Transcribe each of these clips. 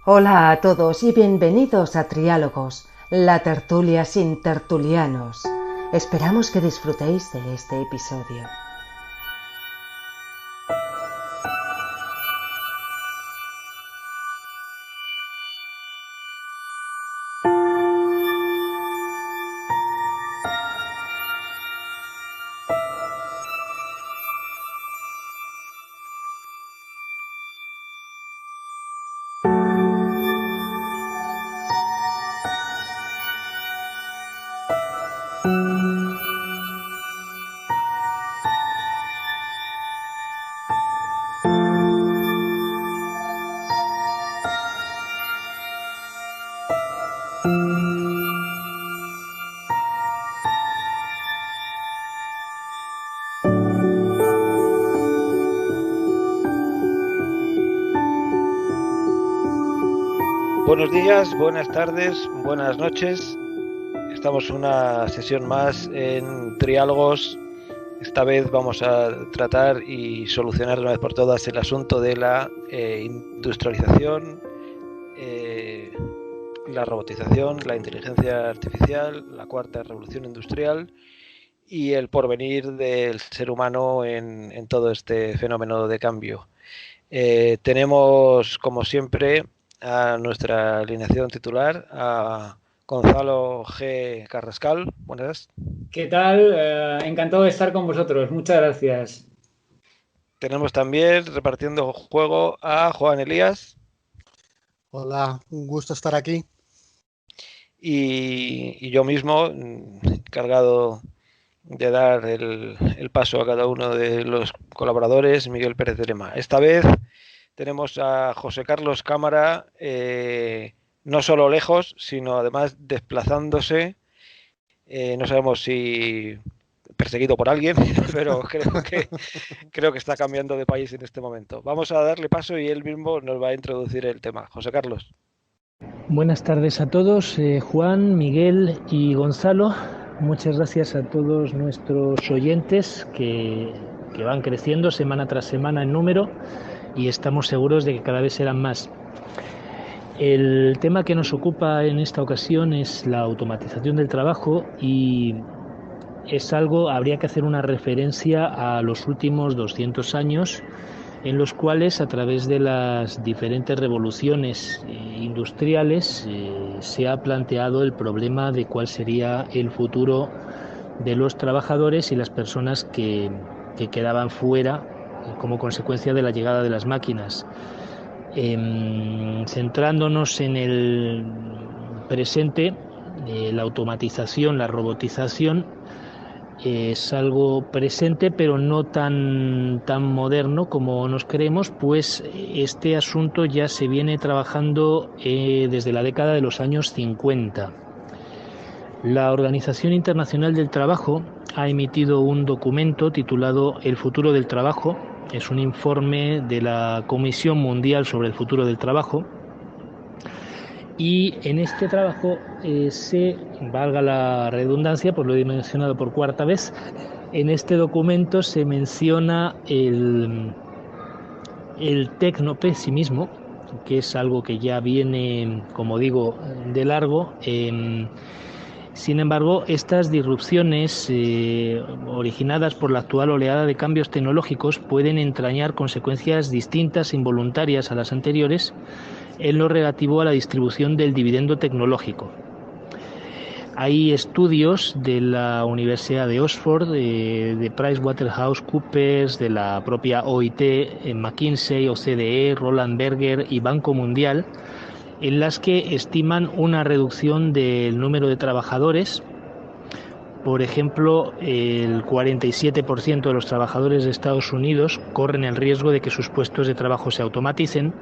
Hola a todos y bienvenidos a Triálogos, la tertulia sin tertulianos. Esperamos que disfrutéis de este episodio. Buenos días, buenas tardes, buenas noches. Estamos en una sesión más en Triálogos. Esta vez vamos a tratar y solucionar de una vez por todas el asunto de la industrialización, la robotización, la inteligencia artificial, la cuarta revolución industrial y el porvenir del ser humano en todo este fenómeno de cambio. Tenemos, como siempre, a nuestra alineación titular, a Gonzalo G. Carrascal. Buenas. ¿Qué tal? Encantado de estar con vosotros. Muchas gracias. Tenemos también, repartiendo juego, a Juan Elías. Hola, un gusto estar aquí. Y yo mismo, encargado de dar el paso a cada uno de los colaboradores, Miguel Pérez de Lema. Esta vez tenemos a José Carlos Cámara, no solo lejos, sino además desplazándose. No sabemos si perseguido por alguien, pero creo que está cambiando de país en este momento. Vamos a darle paso y él mismo nos va a introducir el tema. José Carlos. Buenas tardes a todos, Juan, Miguel y Gonzalo. Muchas gracias a todos nuestros oyentes que van creciendo semana tras semana en número y estamos seguros de que cada vez serán más. El tema que nos ocupa en esta ocasión es la automatización del trabajo y habría que hacer una referencia a los últimos 200 años en los cuales a través de las diferentes revoluciones industriales se ha planteado el problema de cuál sería el futuro de los trabajadores y las personas que quedaban fuera como consecuencia de la llegada de las máquinas. Centrándonos en el presente, la automatización, la robotización es algo presente pero no tan moderno como nos creemos, pues este asunto ya se viene trabajando desde la década de los años 50. La Organización Internacional del Trabajo ha emitido un documento titulado El futuro del trabajo. Es un informe de la Comisión Mundial sobre el futuro del trabajo. Y en este trabajo valga la redundancia, pues lo he mencionado por cuarta vez, en este documento se menciona el tecnopesimismo, que es algo que ya viene, como digo, de largo. Sin embargo, estas disrupciones originadas por la actual oleada de cambios tecnológicos pueden entrañar consecuencias distintas e involuntarias a las anteriores en lo relativo a la distribución del dividendo tecnológico. Hay estudios de la Universidad de Oxford, de PricewaterhouseCoopers, de la propia OIT, McKinsey, OCDE, Roland Berger y Banco Mundial, en las que estiman una reducción del número de trabajadores. Por ejemplo, el 47% de los trabajadores de Estados Unidos corren el riesgo de que sus puestos de trabajo se automaticen.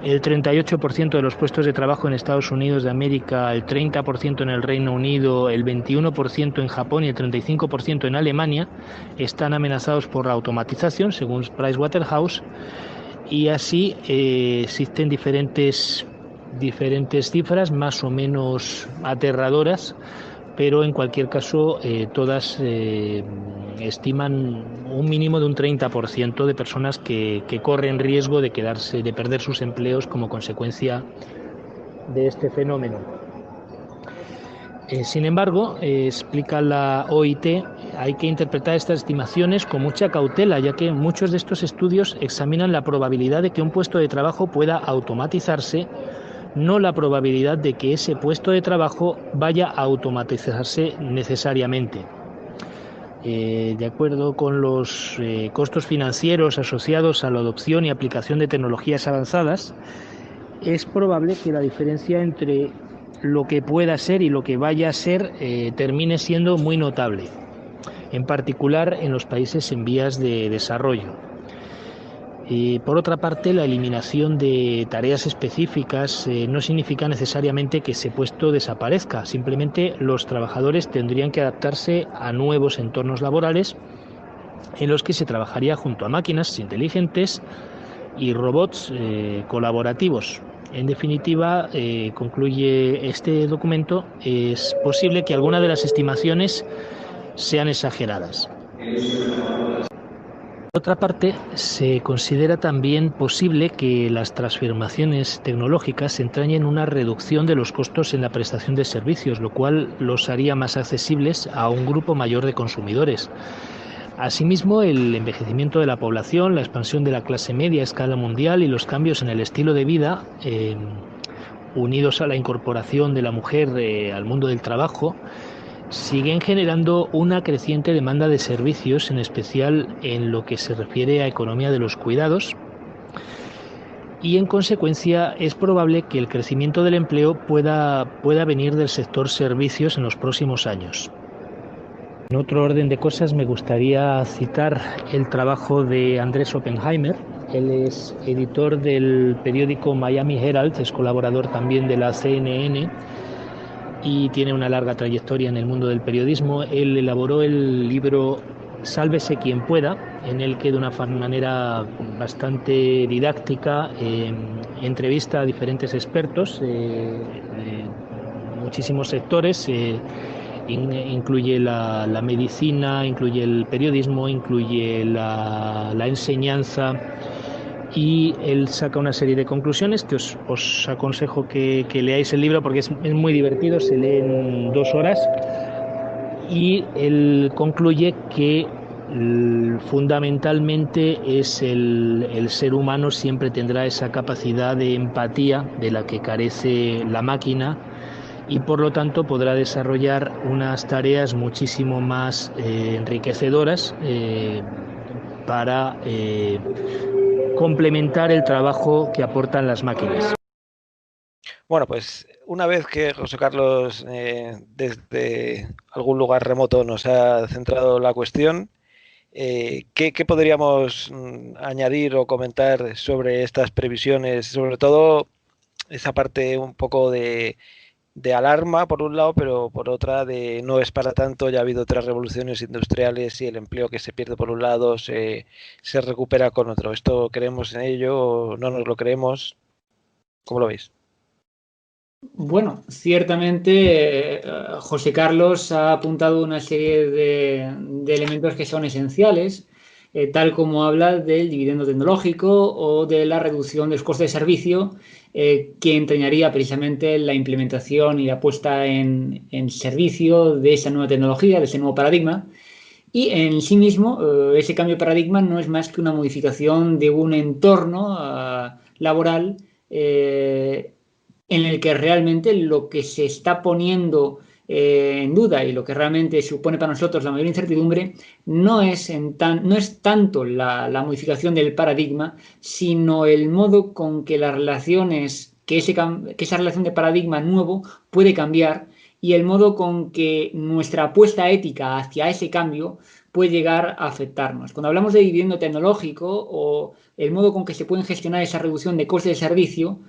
El 38% de los puestos de trabajo en Estados Unidos de América, el 30% en el Reino Unido, el 21% en Japón y el 35% en Alemania están amenazados por la automatización, según Pricewaterhouse, y así existen diferentes cifras más o menos aterradoras, pero en cualquier caso todas estiman un mínimo de un 30% de personas que corren riesgo de perder sus empleos como consecuencia de este fenómeno. Sin embargo, explica la OIT, hay que interpretar estas estimaciones con mucha cautela, ya que muchos de estos estudios examinan la probabilidad de que un puesto de trabajo pueda automatizarse, no la probabilidad de que ese puesto de trabajo vaya a automatizarse necesariamente. De acuerdo con los costos financieros asociados a la adopción y aplicación de tecnologías avanzadas, es probable que la diferencia entre lo que pueda ser y lo que vaya a ser termine siendo muy notable, en particular en los países en vías de desarrollo. Por otra parte, la eliminación de tareas específicas no significa necesariamente que ese puesto desaparezca, simplemente los trabajadores tendrían que adaptarse a nuevos entornos laborales en los que se trabajaría junto a máquinas inteligentes y robots colaborativos. En definitiva, concluye este documento, es posible que algunas de las estimaciones sean exageradas. Por otra parte, se considera también posible que las transformaciones tecnológicas entrañen una reducción de los costos en la prestación de servicios, lo cual los haría más accesibles a un grupo mayor de consumidores. Asimismo, el envejecimiento de la población, la expansión de la clase media a escala mundial y los cambios en el estilo de vida, unidos a la incorporación de la mujer al mundo del trabajo, siguen generando una creciente demanda de servicios, en especial en lo que se refiere a economía de los cuidados, y en consecuencia es probable que el crecimiento del empleo pueda venir del sector servicios en los próximos años. En otro orden de cosas, me gustaría citar el trabajo de Andrés Oppenheimer. Él es editor del periódico Miami Herald, es colaborador también de la CNN y tiene una larga trayectoria en el mundo del periodismo. Él elaboró el libro Sálvese quien pueda, en el que de una manera bastante didáctica entrevista a diferentes expertos de muchísimos sectores. Incluye la medicina, incluye el periodismo, incluye la enseñanza, y él saca una serie de conclusiones que os aconsejo que leáis el libro porque es muy divertido, se lee en 2 horas, y él concluye que fundamentalmente es el ser humano siempre tendrá esa capacidad de empatía de la que carece la máquina, y por lo tanto podrá desarrollar unas tareas muchísimo más enriquecedoras para complementar el trabajo que aportan las máquinas. Bueno, pues una vez que José Carlos desde algún lugar remoto nos ha centrado la cuestión, ¿qué podríamos añadir o comentar sobre estas previsiones? Sobre todo esa parte un poco de alarma por un lado, pero por otra de no es para tanto, ya ha habido otras revoluciones industriales y el empleo que se pierde por un lado se recupera con otro. ¿Esto creemos en ello o no nos lo creemos? ¿Cómo lo veis? Bueno, ciertamente José Carlos ha apuntado una serie de elementos que son esenciales, tal como habla del dividendo tecnológico o de la reducción de los costes de servicio, que entrañaría precisamente la implementación y la puesta en servicio de esa nueva tecnología, de ese nuevo paradigma. Y en sí mismo, ese cambio de paradigma no es más que una modificación de un entorno laboral en el que realmente lo que se está poniendo en duda y lo que realmente supone para nosotros la mayor incertidumbre no es tanto la modificación del paradigma, sino el modo con que las relaciones, que esa relación de paradigma nuevo puede cambiar, y el modo con que nuestra apuesta ética hacia ese cambio puede llegar a afectarnos. Cuando hablamos de dividendo tecnológico o el modo con que se pueden gestionar esa reducción de costes de servicio,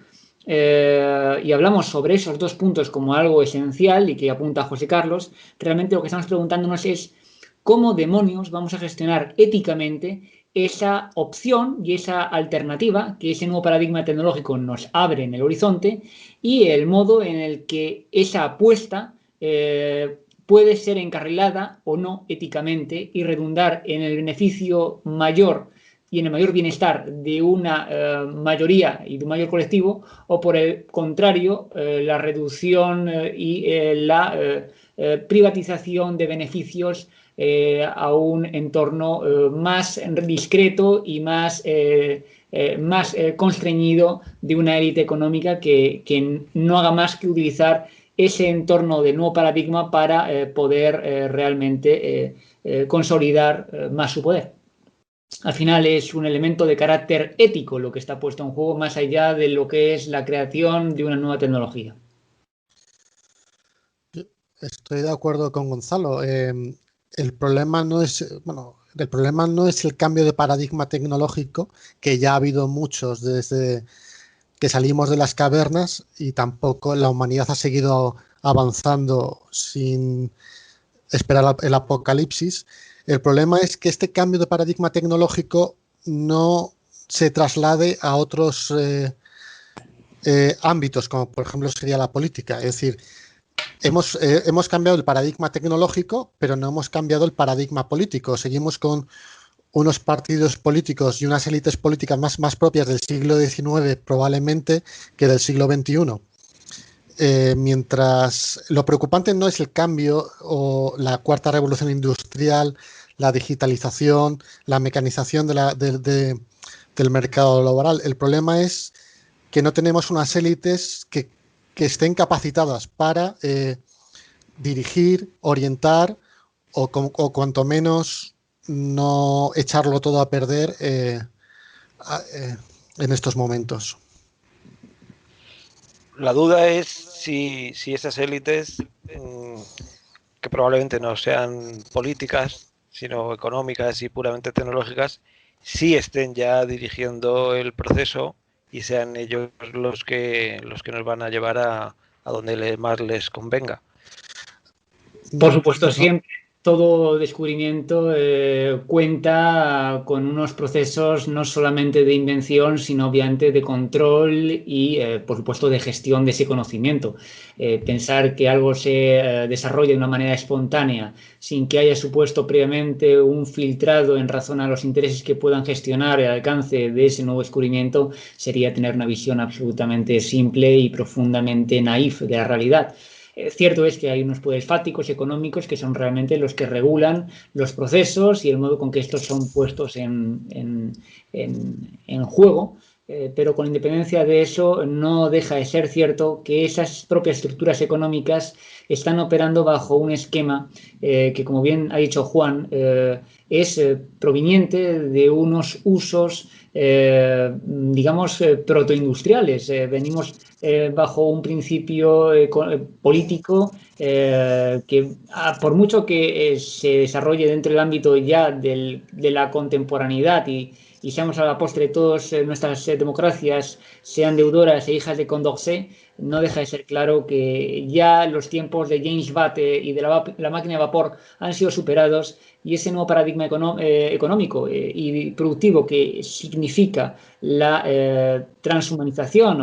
y hablamos sobre esos 2 puntos como algo esencial y que apunta José Carlos, realmente lo que estamos preguntándonos es cómo demonios vamos a gestionar éticamente esa opción y esa alternativa que ese nuevo paradigma tecnológico nos abre en el horizonte, y el modo en el que esa apuesta puede ser encarrilada o no éticamente y redundar en el beneficio mayor y en el mayor bienestar de una mayoría y de un mayor colectivo, o por el contrario, la reducción y la privatización de beneficios a un entorno más discreto y más constreñido de una élite económica que no haga más que utilizar ese entorno del nuevo paradigma para poder realmente consolidar más su poder. Al final es un elemento de carácter ético lo que está puesto en juego, más allá de lo que es la creación de una nueva tecnología. Estoy de acuerdo con Gonzalo. El problema no es, el problema no es el cambio de paradigma tecnológico, que ya ha habido muchos desde que salimos de las cavernas, y tampoco la humanidad ha seguido avanzando sin esperar el apocalipsis. El problema es que este cambio de paradigma tecnológico no se traslade a otros ámbitos, como por ejemplo sería la política. Es decir, hemos cambiado el paradigma tecnológico, pero no hemos cambiado el paradigma político. Seguimos con unos partidos políticos y unas élites políticas más propias del siglo XIX probablemente que del siglo XXI. Mientras lo preocupante no es el cambio o la cuarta revolución industrial, la digitalización, la mecanización del mercado laboral. El problema es que no tenemos unas élites que estén capacitadas para dirigir, orientar o cuanto menos no echarlo todo a perder en estos momentos. La duda es si esas élites, que probablemente no sean políticas, sino económicas y puramente tecnológicas, sí estén ya dirigiendo el proceso y sean ellos los que nos van a llevar a donde más les convenga. Por supuesto, siempre todo descubrimiento cuenta con unos procesos no solamente de invención, sino obviamente de control y, por supuesto, de gestión de ese conocimiento. Pensar que algo se desarrolla de una manera espontánea, sin que haya supuesto previamente un filtrado en razón a los intereses que puedan gestionar el alcance de ese nuevo descubrimiento, sería tener una visión absolutamente simple y profundamente naif de la realidad. Cierto es que hay unos poderes fácticos y económicos que son realmente los que regulan los procesos y el modo con que estos son puestos en juego, pero con independencia de eso no deja de ser cierto que esas propias estructuras económicas están operando bajo un esquema que, como bien ha dicho Juan, es proveniente de unos usos digamos protoindustriales. Venimos bajo un principio político que por mucho que se desarrolle dentro del ámbito ya de la contemporaneidad y seamos a la postre todas nuestras democracias sean deudoras e hijas de Condorcet, no deja de ser claro que ya los tiempos de James Watt y de la máquina de vapor han sido superados, y ese nuevo paradigma económico y productivo que significa la transhumanización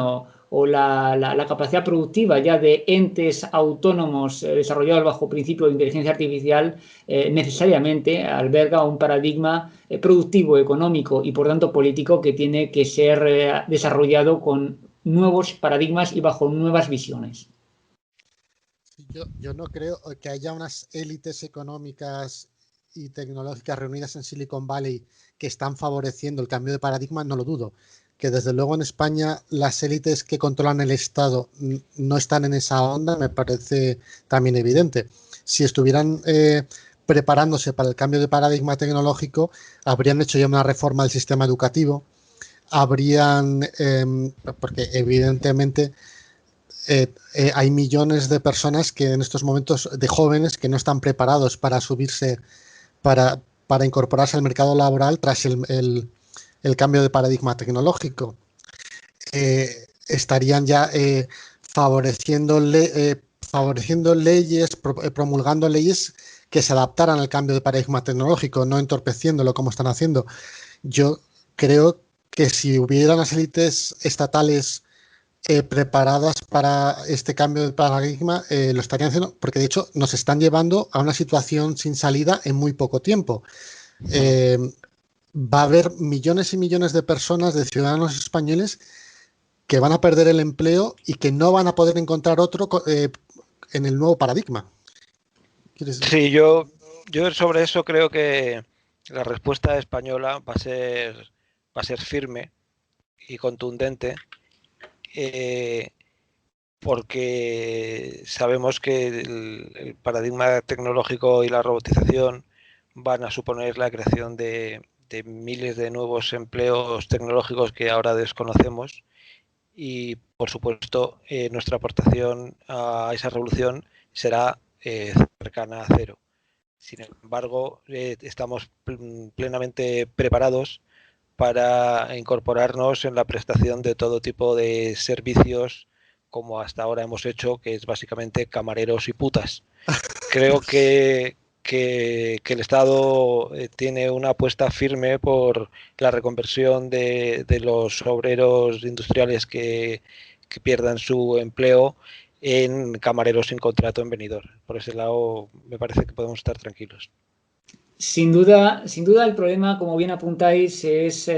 o la capacidad productiva ya de entes autónomos desarrollados bajo principio de inteligencia artificial, necesariamente alberga un paradigma productivo, económico y por tanto político que tiene que ser desarrollado con nuevos paradigmas y bajo nuevas visiones. Yo no creo que haya unas élites económicas y tecnológicas reunidas en Silicon Valley que están favoreciendo el cambio de paradigma, no lo dudo. Que desde luego en España las élites que controlan el Estado no están en esa onda, me parece también evidente. Si estuvieran preparándose para el cambio de paradigma tecnológico, habrían hecho ya una reforma del sistema educativo, porque evidentemente hay millones de personas que en estos momentos, de jóvenes, que no están preparados para subirse, para incorporarse al mercado laboral tras el cambio de paradigma tecnológico. Estarían ya favoreciendo leyes, promulgando leyes que se adaptaran al cambio de paradigma tecnológico, no entorpeciéndolo como están haciendo. Yo creo que si hubiera las élites estatales preparadas para este cambio de paradigma, lo estarían haciendo, porque de hecho nos están llevando a una situación sin salida en muy poco tiempo. Va a haber millones y millones de personas, de ciudadanos españoles, que van a perder el empleo y que no van a poder encontrar otro en el nuevo paradigma. Sí, yo sobre eso creo que la respuesta española va a ser firme y contundente, porque sabemos que el paradigma tecnológico y la robotización van a suponer la creación de miles de nuevos empleos tecnológicos que ahora desconocemos y, por supuesto, nuestra aportación a esa revolución será cercana a cero. Sin embargo, estamos plenamente preparados para incorporarnos en la prestación de todo tipo de servicios como hasta ahora hemos hecho, que es básicamente camareros y putas. Creo que el Estado tiene una apuesta firme por la reconversión de los obreros industriales que pierdan su empleo en camareros sin contrato en Benidorm. Por ese lado me parece que podemos estar tranquilos. Sin duda el problema, como bien apuntáis, es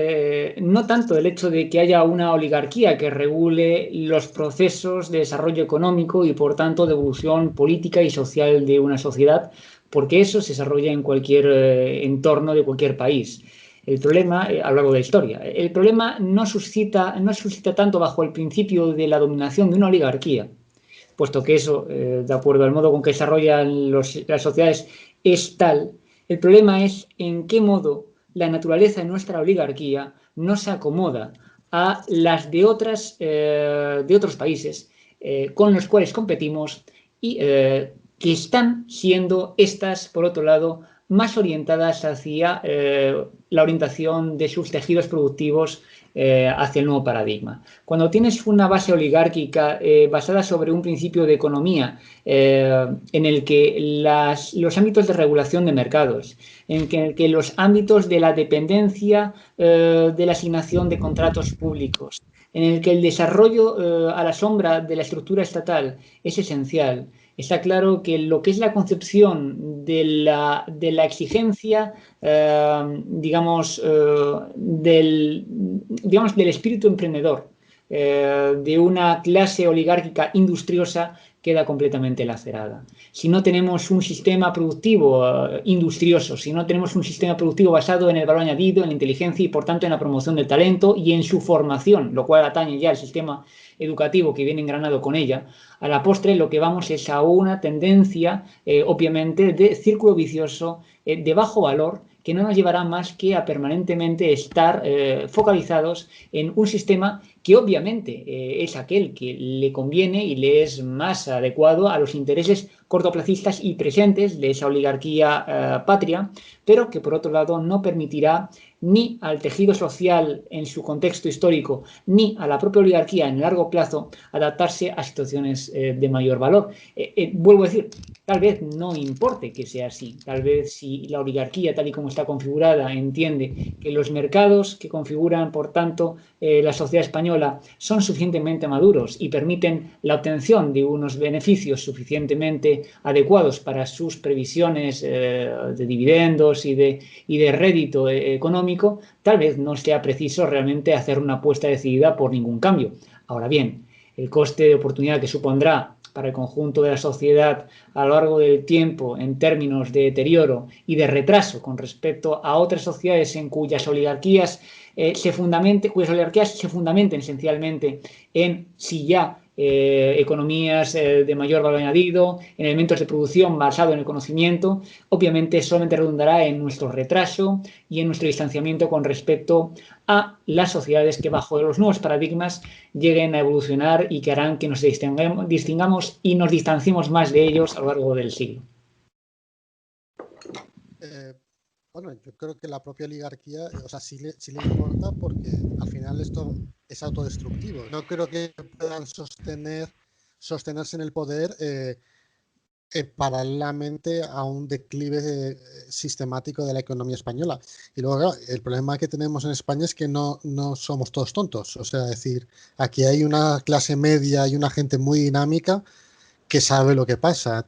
no tanto el hecho de que haya una oligarquía que regule los procesos de desarrollo económico y, por tanto, de evolución política y social de una sociedad, porque eso se desarrolla en cualquier entorno de cualquier país. El problema, a lo largo de la historia, el problema no suscita tanto bajo el principio de la dominación de una oligarquía, puesto que eso, de acuerdo al modo con que desarrollan las sociedades, es tal. El problema es en qué modo la naturaleza de nuestra oligarquía no se acomoda a las de otros países con los cuales competimos y que están siendo estas, por otro lado, más orientadas hacia la orientación de sus tejidos productivos hacia el nuevo paradigma. Cuando tienes una base oligárquica basada sobre un principio de economía en el que los ámbitos de regulación de mercados, en el que los ámbitos de la dependencia de la asignación de contratos públicos, en el que el desarrollo a la sombra de la estructura estatal es esencial, está claro que lo que es la concepción de la exigencia, digamos, del espíritu emprendedor de una clase oligárquica industriosa queda completamente lacerada. Si no tenemos un sistema productivo industrioso, si no tenemos un sistema productivo basado en el valor añadido, en la inteligencia y, por tanto, en la promoción del talento y en su formación, lo cual atañe ya al sistema educativo que viene engranado con ella, a la postre lo que vamos es a una tendencia, obviamente, de círculo vicioso de bajo valor, que no nos llevará más que a permanentemente estar focalizados en un sistema que obviamente es aquel que le conviene y le es más adecuado a los intereses cortoplacistas y presentes de esa oligarquía patria, pero que por otro lado no permitirá ni al tejido social en su contexto histórico, ni a la propia oligarquía en el largo plazo adaptarse a situaciones de mayor valor. Vuelvo a decir, tal vez no importe que sea así, tal vez si la oligarquía tal y como está configurada entiende que los mercados que configuran, por tanto, la sociedad española son suficientemente maduros y permiten la obtención de unos beneficios suficientemente adecuados para sus previsiones de dividendos y de rédito económico, tal vez no sea preciso realmente hacer una apuesta decidida por ningún cambio. Ahora bien, el coste de oportunidad que supondrá para el conjunto de la sociedad a lo largo del tiempo en términos de deterioro y de retraso con respecto a otras sociedades en cuyas oligarquías se fundamenten esencialmente en si ya economías de mayor valor añadido, en elementos de producción basado en el conocimiento, obviamente solamente redundará en nuestro retraso y en nuestro distanciamiento con respecto a las sociedades que bajo los nuevos paradigmas lleguen a evolucionar y que harán que nos distingamos y nos distanciemos más de ellos a lo largo del siglo. Bueno, yo creo que la propia oligarquía, o sea, sí le importa porque al final esto es autodestructivo. No creo que puedan sostenerse en el poder paralelamente a un declive sistemático de la economía española. Y luego, claro, el problema que tenemos en España es que no somos todos tontos. O sea, es decir, aquí hay una clase media y una gente muy dinámica que sabe lo que pasa.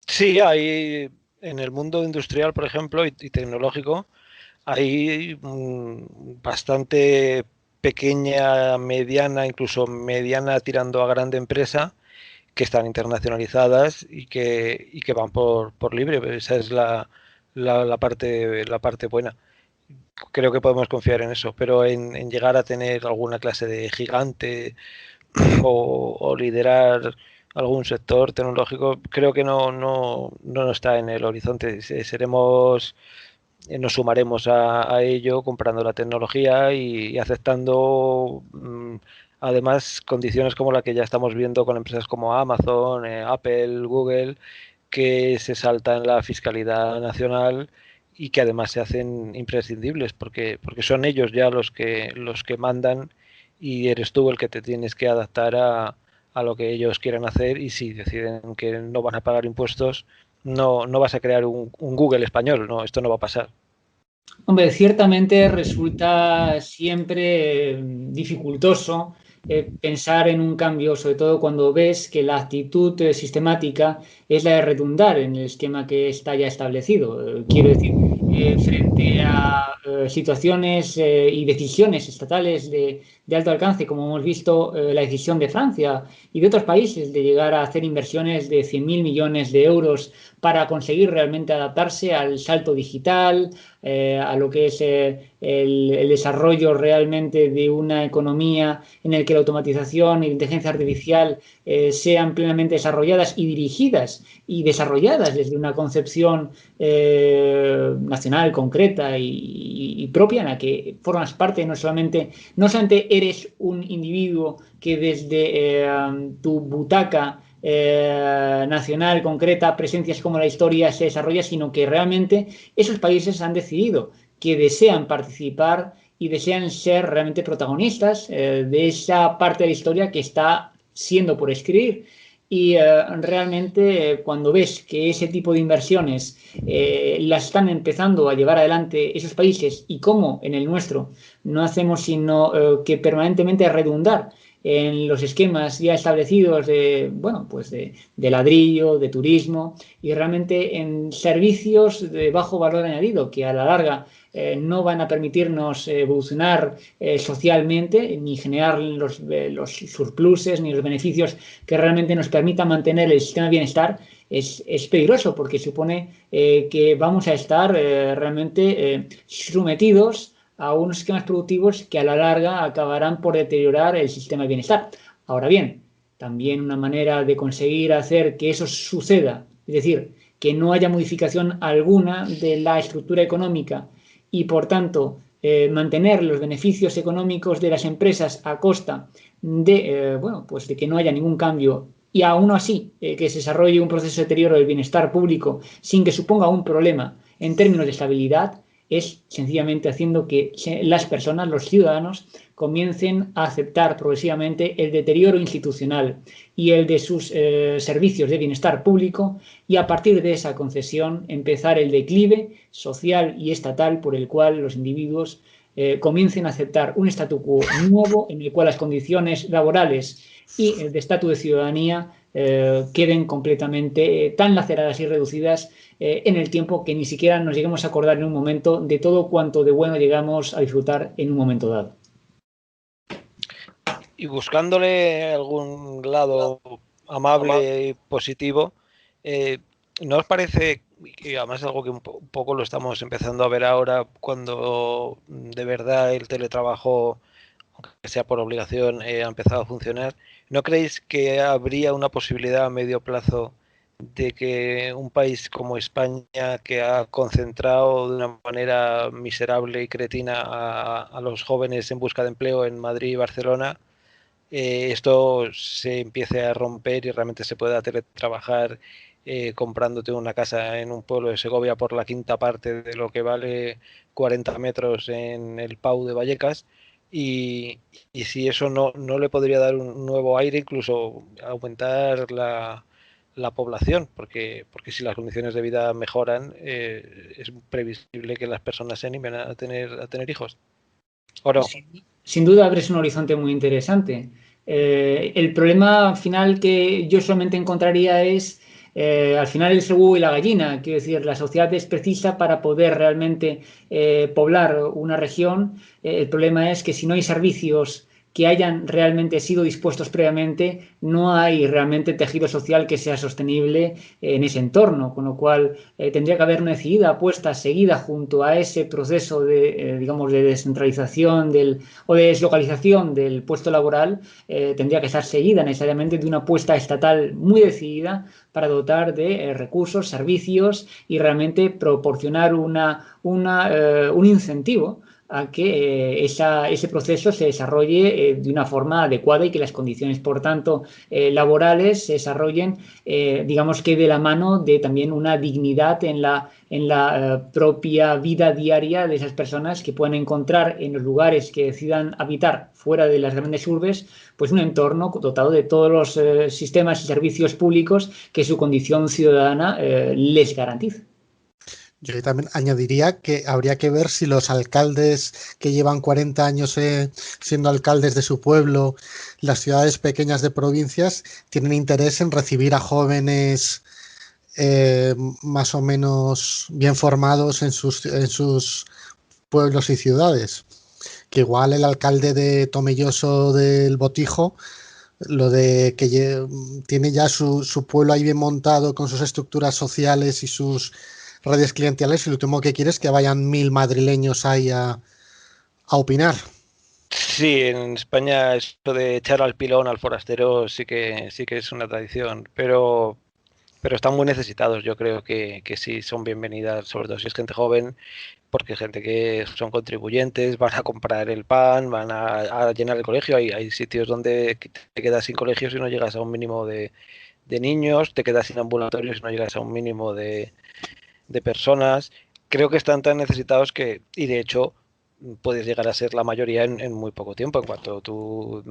Sí, hay en el mundo industrial, por ejemplo, y tecnológico, hay bastante pequeña, mediana, incluso mediana tirando a grande empresa que están internacionalizadas y que van por libre. Esa es la parte buena. Creo que podemos confiar en eso, pero en llegar a tener alguna clase de gigante o liderar algún sector tecnológico, creo que no está en el horizonte. Seremos, nos sumaremos a ello comprando la tecnología y aceptando además condiciones como la que ya estamos viendo con empresas como Amazon, Apple, Google, que se saltan la fiscalidad nacional y que además se hacen imprescindibles porque son ellos ya los que mandan y eres tú el que te tienes que adaptar a lo que ellos quieran hacer, y si deciden que no van a pagar impuestos, no vas a crear un Google español, no, esto no va a pasar. Hombre, ciertamente resulta siempre dificultoso pensar en un cambio, sobre todo cuando ves que la actitud sistemática es la de redundar en el esquema que está ya establecido. Quiero decir, frente a situaciones y decisiones estatales de alto alcance, como hemos visto la decisión de Francia y de otros países de llegar a hacer inversiones de 100.000 millones de euros para conseguir realmente adaptarse al salto digital, a lo que es el desarrollo realmente de una economía en el que la automatización y la inteligencia artificial sean plenamente desarrolladas y dirigidas y desarrolladas desde una concepción nacional, concreta y propia, en la que formas parte no solamente eres un individuo que desde tu butaca nacional concreta, presencias como la historia se desarrolla, sino que realmente esos países han decidido que desean participar y desean ser realmente protagonistas de esa parte de la historia que está siendo por escribir. Y realmente cuando ves que ese tipo de inversiones las están empezando a llevar adelante esos países, y cómo en el nuestro no hacemos sino que permanentemente redundar en los esquemas ya establecidos de, bueno, pues de ladrillo, de turismo, y realmente en servicios de bajo valor añadido que a la larga no van a permitirnos evolucionar socialmente ni generar los surpluses ni los beneficios que realmente nos permitan mantener el sistema de bienestar. Es peligroso porque supone que vamos a estar realmente sometidos a unos esquemas productivos que a la larga acabarán por deteriorar el sistema de bienestar. Ahora bien, también una manera de conseguir hacer que eso suceda, es decir, que no haya modificación alguna de la estructura económica y, por tanto, mantener los beneficios económicos de las empresas a costa de, bueno, pues de que no haya ningún cambio, y aún así que se desarrolle un proceso de deterioro del bienestar público sin que suponga un problema en términos de estabilidad, es sencillamente haciendo que las personas, los ciudadanos, comiencen a aceptar progresivamente el deterioro institucional y el de sus servicios de bienestar público, y a partir de esa concesión empezar el declive social y estatal por el cual los individuos comiencen a aceptar un statu quo nuevo en el cual las condiciones laborales y de estatus de ciudadanía queden completamente tan laceradas y reducidas en el tiempo que ni siquiera nos lleguemos a acordar en un momento de todo cuanto de bueno llegamos a disfrutar en un momento dado. Y buscándole algún lado amable y positivo, ¿no os parece, y además es algo que un poco lo estamos empezando a ver ahora, cuando de verdad el teletrabajo, aunque sea por obligación, ha empezado a funcionar? ¿No creéis que habría una posibilidad a medio plazo de que un país como España, que ha concentrado de una manera miserable y cretina a los jóvenes en busca de empleo en Madrid y Barcelona, esto se empiece a romper y realmente se pueda teletrabajar comprándote una casa en un pueblo de Segovia por la quinta parte de lo que vale 40 metros en el Pau de Vallecas, y si eso no le podría dar un nuevo aire, incluso aumentar la población, porque si las condiciones de vida mejoran, es previsible que las personas se animen a tener hijos. ¿O no? Sin duda abres un horizonte muy interesante. El problema final que yo solamente encontraría es al final el huevo y la gallina. Quiero decir, la sociedad es precisa para poder realmente poblar una región. El problema es que si no hay servicios que hayan realmente sido dispuestos previamente, no hay realmente tejido social que sea sostenible en ese entorno, con lo cual tendría que haber una decidida apuesta seguida junto a ese proceso de, digamos, de descentralización o de deslocalización del puesto laboral, tendría que estar seguida necesariamente de una apuesta estatal muy decidida para dotar de recursos, servicios y realmente proporcionar un incentivo a que ese proceso se desarrolle de una forma adecuada y que las condiciones, por tanto, laborales se desarrollen, digamos que de la mano de también una dignidad en la propia vida diaria de esas personas que puedan encontrar en los lugares que decidan habitar fuera de las grandes urbes, pues un entorno dotado de todos los sistemas y servicios públicos que su condición ciudadana les garantiza. Yo también añadiría que habría que ver si los alcaldes que llevan 40 años siendo alcaldes de su pueblo, las ciudades pequeñas de provincias, tienen interés en recibir a jóvenes más o menos bien formados en sus pueblos y ciudades. Que igual el alcalde de Tomelloso del Botijo, lo de que tiene ya su pueblo ahí bien montado con sus estructuras sociales y sus redes clientelares, y lo último que quiere es que vayan 1000 madrileños ahí a opinar. Sí, en España esto de echar al pilón al forastero sí que es una tradición, pero están muy necesitados. Yo creo que sí son bienvenidas, sobre todo si es gente joven, porque es gente que son contribuyentes, van a comprar el pan, van a llenar el colegio. Hay sitios donde te quedas sin colegio si no llegas a un mínimo de niños, te quedas sin ambulatorios si no llegas a un mínimo de personas. Creo que están tan necesitados y de hecho puedes llegar a ser la mayoría en muy poco tiempo. En cuanto tú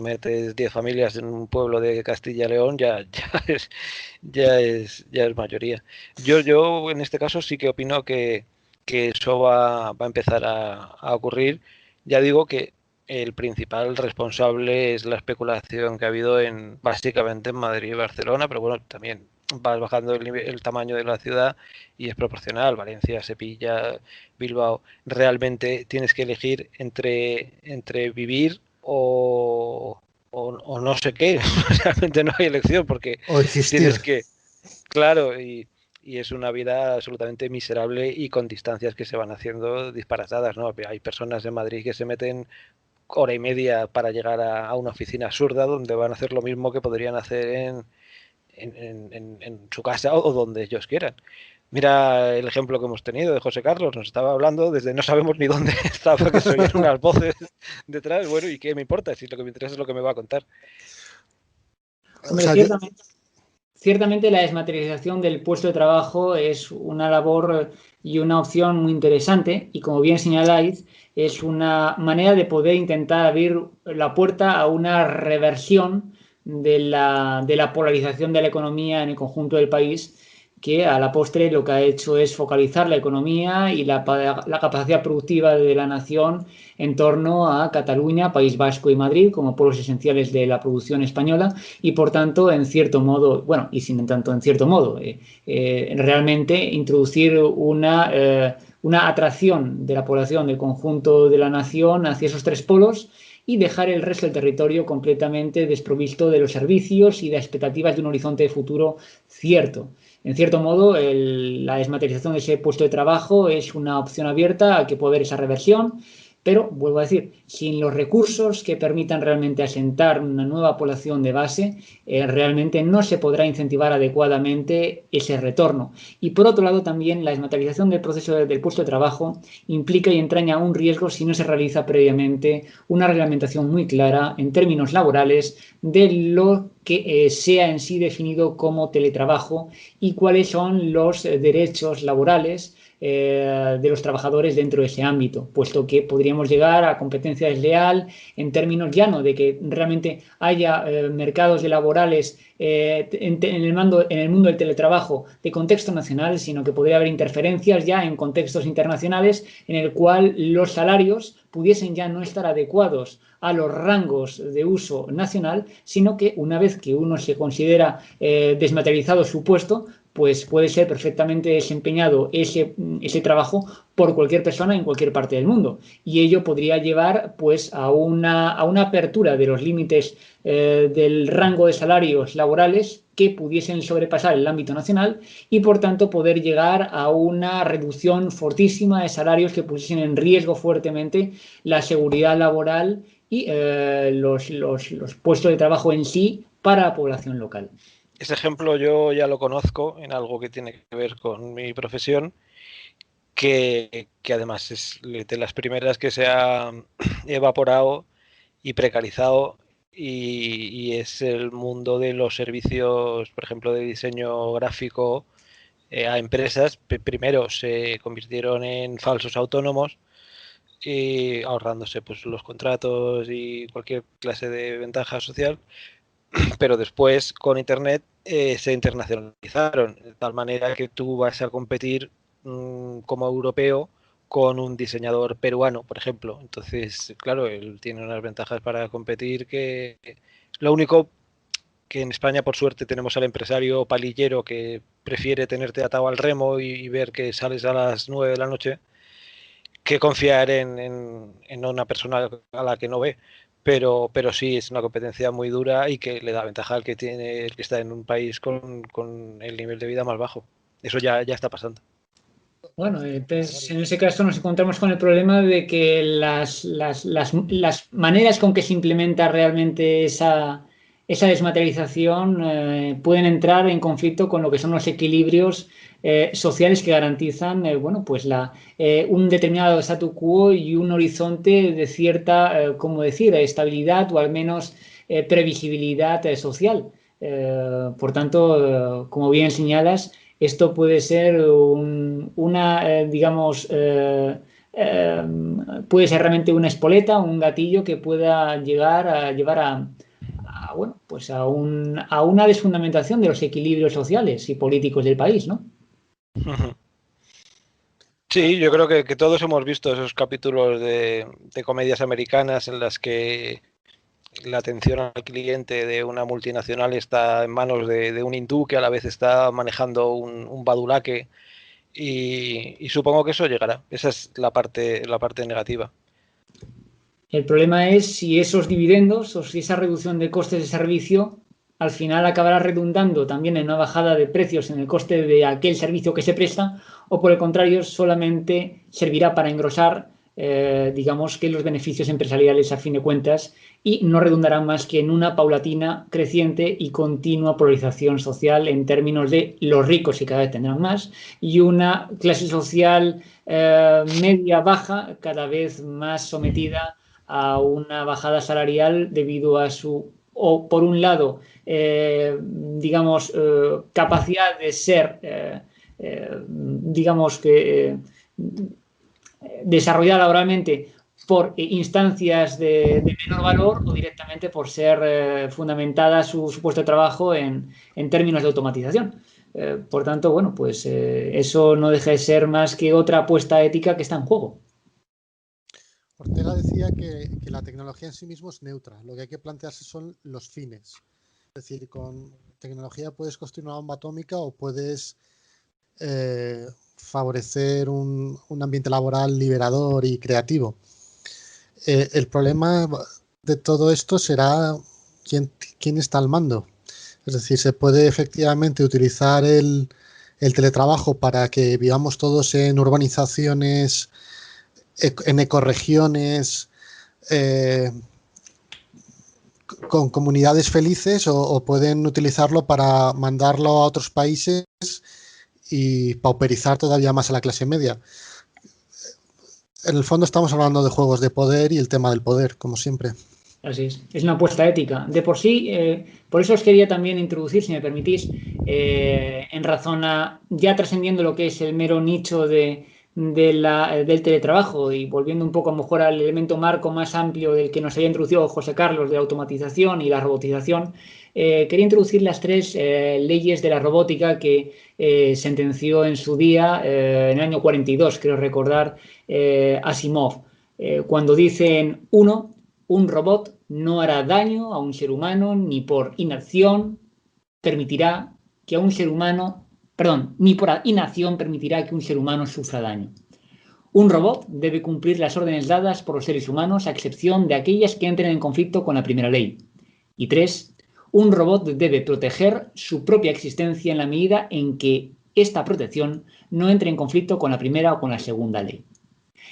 metes 10 familias en un pueblo de Castilla y León, ya es mayoría. Yo en este caso sí que opino que eso va a empezar a ocurrir. Ya digo que el principal responsable es la especulación que ha habido básicamente en Madrid y Barcelona, pero bueno, también vas bajando el tamaño de la ciudad y es proporcional. Valencia, Sevilla, Bilbao. Realmente tienes que elegir entre vivir o no sé qué. Realmente no hay elección porque tienes que... Claro, y es una vida absolutamente miserable y con distancias que se van haciendo disparatadas, ¿no? Hay personas en Madrid que se meten hora y media para llegar a una oficina absurda donde van a hacer lo mismo que podrían hacer en su casa o donde ellos quieran. Mira el ejemplo que hemos tenido de José Carlos, nos estaba hablando desde no sabemos ni dónde estaba, que se oían unas voces detrás. Bueno, ¿y qué me importa? Si lo que me interesa es lo que me va a contar. Hombre, ciertamente la desmaterialización del puesto de trabajo es una labor y una opción muy interesante y, como bien señaláis, es una manera de poder intentar abrir la puerta a una reversión de la polarización de la economía en el conjunto del país, que a la postre lo que ha hecho es focalizar la economía y la capacidad productiva de la nación en torno a Cataluña, País Vasco y Madrid como polos esenciales de la producción española y, por tanto, en cierto modo, bueno, y sin tanto en cierto modo, realmente introducir una atracción de la población del conjunto de la nación hacia esos tres polos y dejar el resto del territorio completamente desprovisto de los servicios y de expectativas de un horizonte de futuro cierto. En cierto modo, la desmaterialización de ese puesto de trabajo es una opción abierta a que pueda haber esa reversión, pero, vuelvo a decir, sin los recursos que permitan realmente asentar una nueva población de base, realmente no se podrá incentivar adecuadamente ese retorno. Y, por otro lado, también la desmaterialización del proceso del puesto de trabajo implica y entraña un riesgo si no se realiza previamente una reglamentación muy clara en términos laborales de lo que sea en sí definido como teletrabajo y cuáles son los derechos laborales de los trabajadores dentro de ese ámbito, puesto que podríamos llegar a competencia desleal en términos ya no de que realmente haya mercados laborales en el mundo del teletrabajo de contexto nacional, sino que podría haber interferencias ya en contextos internacionales en el cual los salarios pudiesen ya no estar adecuados a los rangos de uso nacional, sino que una vez que uno se considera desmaterializado su puesto, pues puede ser perfectamente desempeñado ese trabajo por cualquier persona en cualquier parte del mundo. Y ello podría llevar pues a una apertura de los límites del rango de salarios laborales que pudiesen sobrepasar el ámbito nacional y por tanto poder llegar a una reducción fortísima de salarios que pusiesen en riesgo fuertemente la seguridad laboral y los puestos de trabajo en sí para la población local. Ese ejemplo yo ya lo conozco en algo que tiene que ver con mi profesión, que además es de las primeras que se ha evaporado y precarizado, y es el mundo de los servicios, por ejemplo, de diseño gráfico a empresas. Primero se convirtieron en falsos autónomos, ahorrándose pues los contratos y cualquier clase de ventaja social. Pero después con internet se internacionalizaron de tal manera que tú vas a competir como europeo con un diseñador peruano, por ejemplo. Entonces, claro, él tiene unas ventajas para competir que lo único que en España, por suerte, tenemos al empresario palillero que prefiere tenerte atado al remo y ver que sales a las 9 de la noche que confiar en una persona a la que no ve. Pero sí, es una competencia muy dura y que le da ventaja al que está en un país con el nivel de vida más bajo. Eso ya está pasando. Bueno, entonces en ese caso nos encontramos con el problema de que las maneras con que se implementa realmente esa desmaterialización pueden entrar en conflicto con lo que son los equilibrios sociales que garantizan pues un determinado statu quo y un horizonte de cierta, ¿cómo decir?, estabilidad o al menos previsibilidad social. Por tanto, como bien señalas, esto puede ser puede ser realmente una espoleta, un gatillo que pueda llevar a una desfundamentación de los equilibrios sociales y políticos del país, ¿no? Sí, yo creo que todos hemos visto esos capítulos de comedias americanas en las que la atención al cliente de una multinacional está en manos de un hindú que a la vez está manejando un badulaque, y supongo que eso llegará. Esa es la parte negativa. El problema es si esos dividendos o si esa reducción de costes de servicio al final acabará redundando también en una bajada de precios en el coste de aquel servicio que se presta, o por el contrario solamente servirá para engrosar digamos que los beneficios empresariales a fin de cuentas, y no redundarán más que en una paulatina, creciente y continua polarización social en términos de los ricos, que cada vez tendrán más, y una clase social media-baja cada vez más sometida a una bajada salarial debido a su, o por un lado, capacidad de ser, digamos que desarrollada laboralmente por instancias de menor valor, o directamente por ser fundamentada su puesto de trabajo en términos de automatización. Por tanto, bueno, pues eso no deja de ser más que otra apuesta ética que está en juego. Ortega decía que la tecnología en sí mismo es neutra. Lo que hay que plantearse son los fines. Es decir, con tecnología puedes construir una bomba atómica o puedes favorecer un ambiente laboral liberador y creativo. El problema de todo esto será quién está al mando. Es decir, se puede efectivamente utilizar el teletrabajo para que vivamos todos en urbanizaciones, en ecorregiones, con comunidades felices, o pueden utilizarlo para mandarlo a otros países y pauperizar todavía más a la clase media. En el fondo estamos hablando de juegos de poder y el tema del poder, como siempre. Así es una apuesta ética. De por sí, por eso os quería también introducir, si me permitís, en razón a, ya trascendiendo lo que es el mero nicho del teletrabajo y volviendo un poco a lo mejor al elemento marco más amplio del que nos había introducido José Carlos, de la automatización y la robotización, quería introducir las 3 leyes de la robótica que sentenció en su día, en el año 42, creo recordar, Asimov, cuando dicen, 1, un robot no hará daño a un ser humano ni por inacción permitirá que a un ser humano, perdón, ni por inacción permitirá que un ser humano sufra daño. Un robot debe cumplir las órdenes dadas por los seres humanos, a excepción de aquellas que entren en conflicto con la primera ley. Y 3, un robot debe proteger su propia existencia en la medida en que esta protección no entre en conflicto con la primera o con la segunda ley.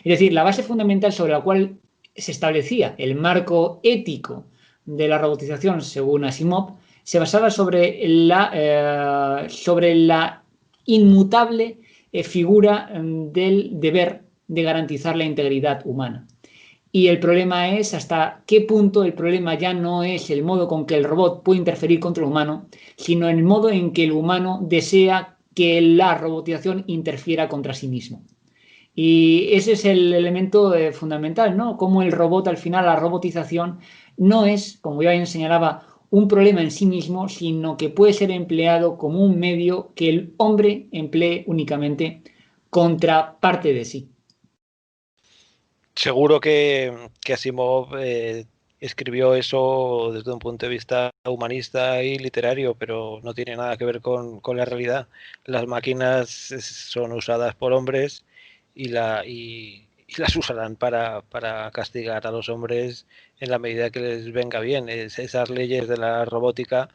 Es decir, la base fundamental sobre la cual se establecía el marco ético de la robotización, según Asimov, se basaba sobre la inmutable figura del deber de garantizar la integridad humana. Y el problema es hasta qué punto el problema ya no es el modo con que el robot puede interferir contra el humano, sino el modo en que el humano desea que la robotización interfiera contra sí mismo. Y ese es el elemento fundamental, ¿no? Cómo el robot, al final, la robotización no es, como ya bien señalaba, un problema en sí mismo, sino que puede ser empleado como un medio que el hombre emplee únicamente contra parte de sí. Seguro que Asimov escribió eso desde un punto de vista humanista y literario, pero no tiene nada que ver con la realidad. Las máquinas son usadas por hombres y las usarán para castigar a los hombres en la medida que les venga bien. Esas leyes de la robótica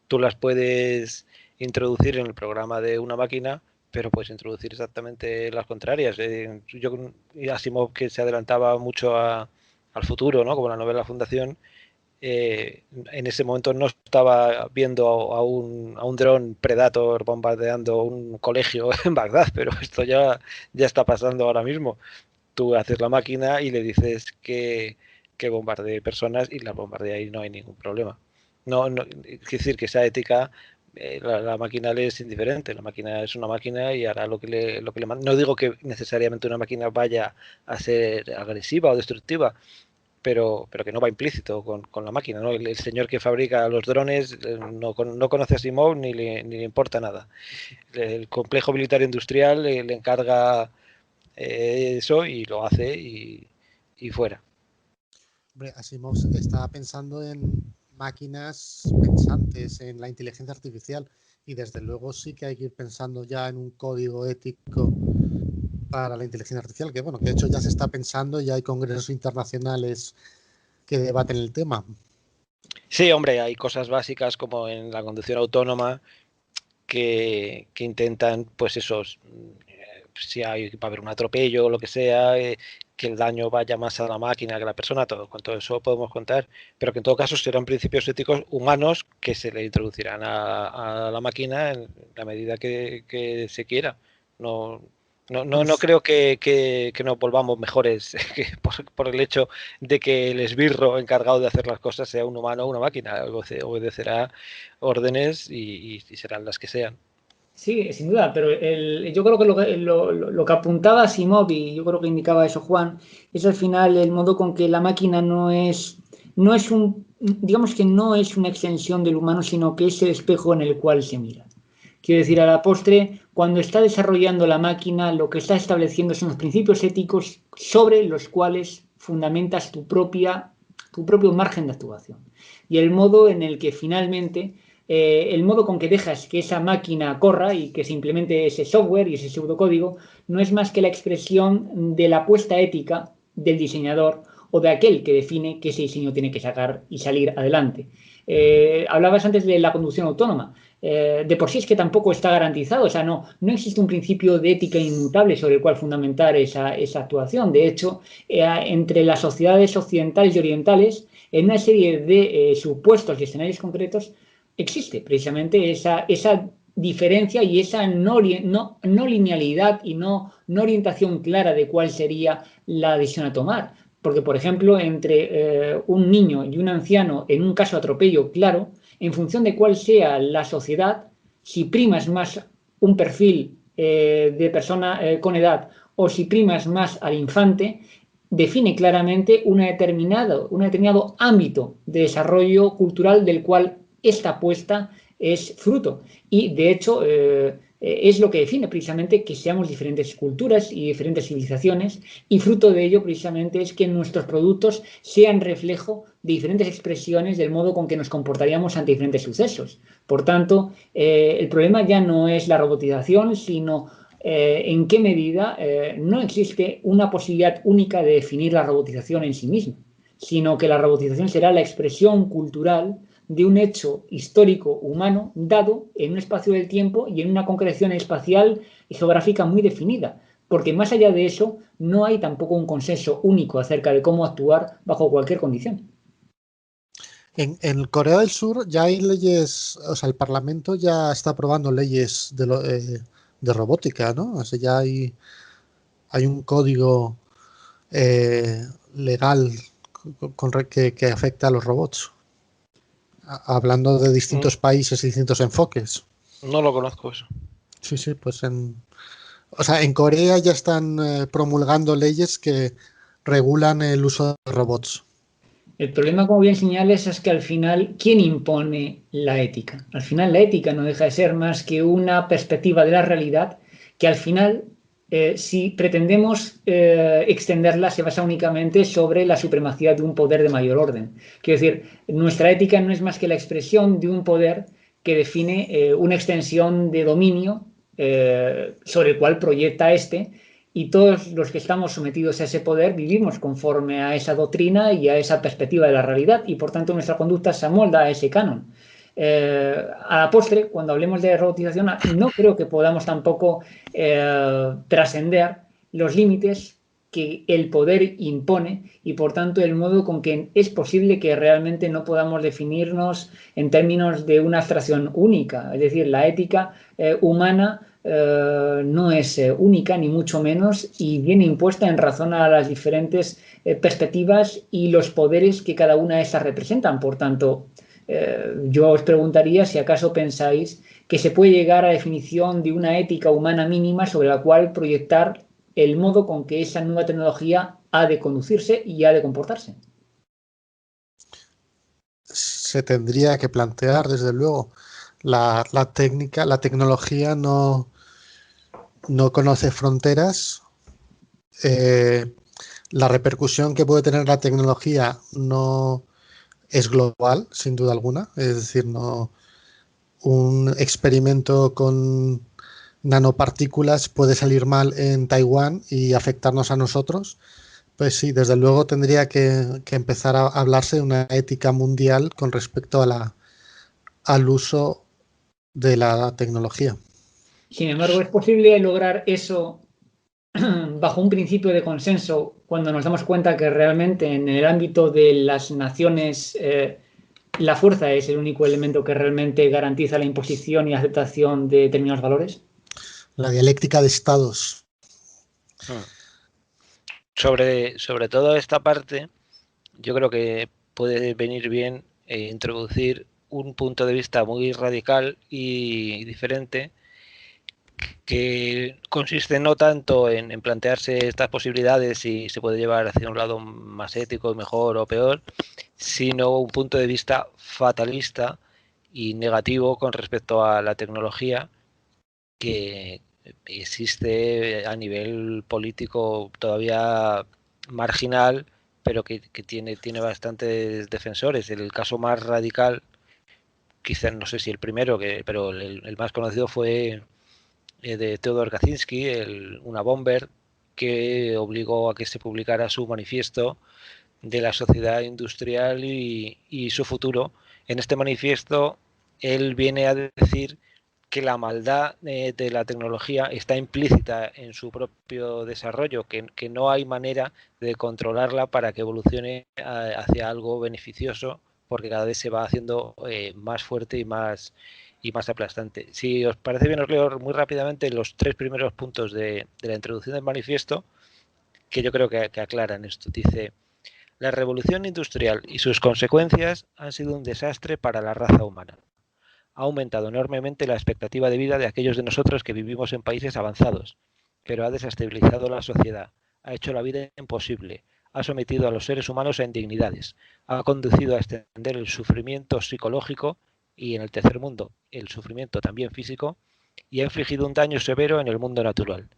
tú las puedes introducir en el programa de una máquina, pero puedes introducir exactamente las contrarias. Asimov, que se adelantaba mucho al futuro, ¿no? Como la novela Fundación, en ese momento no estaba viendo a un dron Predator bombardeando un colegio en Bagdad, pero esto ya está pasando ahora mismo. Tú haces la máquina y le dices que bombardee personas y las bombardea y no hay ningún problema. No, es decir, que esa ética, la máquina le es indiferente. La máquina es una máquina y hará lo que le manda. No digo que necesariamente una máquina vaya a ser agresiva o destructiva, pero que no va implícito con la máquina, ¿no? El señor que fabrica los drones no conoce a Asimov ni le importa nada. El complejo militar industrial le encarga eso y lo hace y fuera. Hombre, Asimov estaba pensando en máquinas pensantes, en la inteligencia artificial, y desde luego sí que hay que ir pensando ya en un código ético para la inteligencia artificial, que bueno, que de hecho ya se está pensando y hay congresos internacionales que debaten el tema. Sí, hombre, hay cosas básicas como en la conducción autónoma que intentan, pues esos, si va a haber un atropello o lo que sea, que el daño vaya más a la máquina que a la persona, con todo eso podemos contar, pero que en todo caso serán principios éticos humanos que se le introducirán a la máquina en la medida que se quiera. No creo que nos volvamos mejores por el hecho de que el esbirro encargado de hacer las cosas sea un humano o una máquina. Obedecerá órdenes y serán las que sean. Sí, sin duda, pero yo creo que lo que apuntaba Asimov, y yo creo que indicaba eso Juan, es al final el modo con que la máquina no es digamos que no es una extensión del humano, sino que es el espejo en el cual se mira. Quiero decir, a la postre, cuando está desarrollando la máquina, lo que está estableciendo son los principios éticos sobre los cuales fundamentas tu propio margen de actuación. Y el modo en el que finalmente, el modo con que dejas que esa máquina corra y que se implemente ese software y ese pseudocódigo, no es más que la expresión de la apuesta ética del diseñador o de aquel que define que ese diseño tiene que sacar y salir adelante. Hablabas antes de la conducción autónoma. De por sí es que tampoco está garantizado, o sea, no existe un principio de ética inmutable sobre el cual fundamentar esa actuación. De hecho, entre las sociedades occidentales y orientales, en una serie de supuestos y escenarios concretos, existe precisamente esa diferencia y esa no linealidad y no orientación clara de cuál sería la decisión a tomar. Porque, por ejemplo, entre un niño y un anciano, en un caso de atropello, claro, en función de cuál sea la sociedad, si primas más un perfil de persona con edad o si primas más al infante, define claramente un determinado ámbito de desarrollo cultural del cual esta apuesta es fruto. Y, de hecho, es lo que define precisamente que seamos diferentes culturas y diferentes civilizaciones, y fruto de ello precisamente es que nuestros productos sean reflejo de diferentes expresiones del modo con que nos comportaríamos ante diferentes sucesos. Por tanto, el problema ya no es la robotización, sino en qué medida no existe una posibilidad única de definir la robotización en sí misma, sino que la robotización será la expresión cultural de un hecho histórico humano dado en un espacio del tiempo y en una concreción espacial y geográfica muy definida, porque más allá de eso no hay tampoco un consenso único acerca de cómo actuar bajo cualquier condición. En Corea del Sur ya hay leyes, o sea, el Parlamento ya está aprobando leyes de robótica, ¿no? O sea, ya hay un código legal que afecta a los robots. Hablando de distintos países y distintos enfoques. No lo conozco eso. Sí, pues en Corea ya están promulgando leyes que regulan el uso de robots. El problema, como bien señales, es que al final, ¿quién impone la ética? Al final, la ética no deja de ser más que una perspectiva de la realidad que al final, si pretendemos extenderla, se basa únicamente sobre la supremacía de un poder de mayor orden. Quiero decir, nuestra ética no es más que la expresión de un poder que define una extensión de dominio sobre el cual proyecta este, y todos los que estamos sometidos a ese poder vivimos conforme a esa doctrina y a esa perspectiva de la realidad, y por tanto nuestra conducta se amolda a ese canon. A la postre, cuando hablemos de robotización, no creo que podamos tampoco trascender los límites que el poder impone y por tanto el modo con que es posible que realmente no podamos definirnos en términos de una abstracción única. Es decir, la ética humana no es única ni mucho menos y viene impuesta en razón a las diferentes perspectivas y los poderes que cada una de esas representan. Por tanto, yo os preguntaría si acaso pensáis que se puede llegar a la definición de una ética humana mínima sobre la cual proyectar el modo con que esa nueva tecnología ha de conducirse y ha de comportarse. Se tendría que plantear, desde luego, la tecnología no conoce fronteras. La repercusión que puede tener la tecnología no es global, sin duda alguna. Es decir, no un experimento con nanopartículas puede salir mal en Taiwán y afectarnos a nosotros. Pues sí, desde luego tendría que empezar a hablarse de una ética mundial con respecto al uso de la tecnología. Sin embargo, ¿es posible lograr eso bajo un principio de consenso cuando nos damos cuenta que realmente en el ámbito de las naciones la fuerza es el único elemento que realmente garantiza la imposición y aceptación de determinados valores? La dialéctica de estados. Sobre todo esta parte, yo creo que puede venir bien introducir un punto de vista muy radical y diferente, que consiste no tanto en plantearse estas posibilidades si se puede llevar hacia un lado más ético, mejor o peor, sino un punto de vista fatalista y negativo con respecto a la tecnología que existe a nivel político todavía marginal, pero que tiene bastantes defensores. El caso más radical, quizás no sé si el primero, pero el más conocido fue de Theodor Kaczynski, una bomber que obligó a que se publicara su manifiesto de la sociedad industrial y su futuro. En este manifiesto él viene a decir que la maldad de la tecnología está implícita en su propio desarrollo, que no hay manera de controlarla para que evolucione hacia algo beneficioso, porque cada vez se va haciendo más fuerte y más aplastante. Si os parece bien, os leo muy rápidamente los 3 primeros puntos de la introducción del manifiesto, que yo creo que aclaran esto. Dice: La revolución industrial y sus consecuencias han sido un desastre para la raza humana. Ha aumentado enormemente la expectativa de vida de aquellos de nosotros que vivimos en países avanzados, pero ha desestabilizado la sociedad, ha hecho la vida imposible, ha sometido a los seres humanos a indignidades, ha conducido a extender el sufrimiento psicológico y, en el tercer mundo, el sufrimiento también físico, y ha infligido un daño severo en el mundo natural.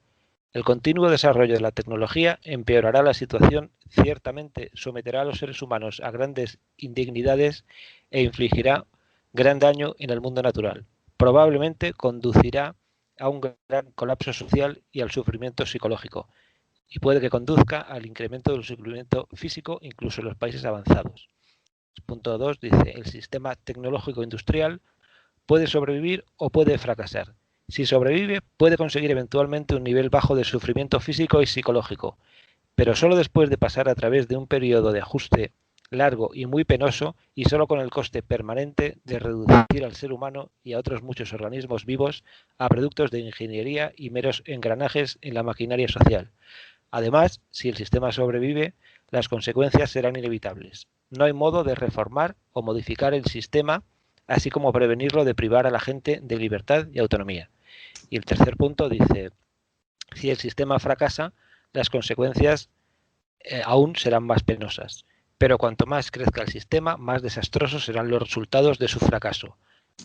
El continuo desarrollo de la tecnología empeorará la situación, ciertamente someterá a los seres humanos a grandes indignidades e infligirá gran daño en el mundo natural. Probablemente conducirá a un gran colapso social y al sufrimiento psicológico, y puede que conduzca al incremento del sufrimiento físico incluso en los países avanzados. Punto 2 dice, el sistema tecnológico industrial puede sobrevivir o puede fracasar. Si sobrevive, puede conseguir eventualmente un nivel bajo de sufrimiento físico y psicológico, pero solo después de pasar a través de un periodo de ajuste largo y muy penoso, y solo con el coste permanente de reducir al ser humano y a otros muchos organismos vivos a productos de ingeniería y meros engranajes en la maquinaria social. Además, si el sistema sobrevive, las consecuencias serán inevitables. No hay modo de reformar o modificar el sistema, así como prevenirlo de privar a la gente de libertad y autonomía. Y el tercer punto dice, si el sistema fracasa, las consecuencias aún serán más penosas. Pero cuanto más crezca el sistema, más desastrosos serán los resultados de su fracaso.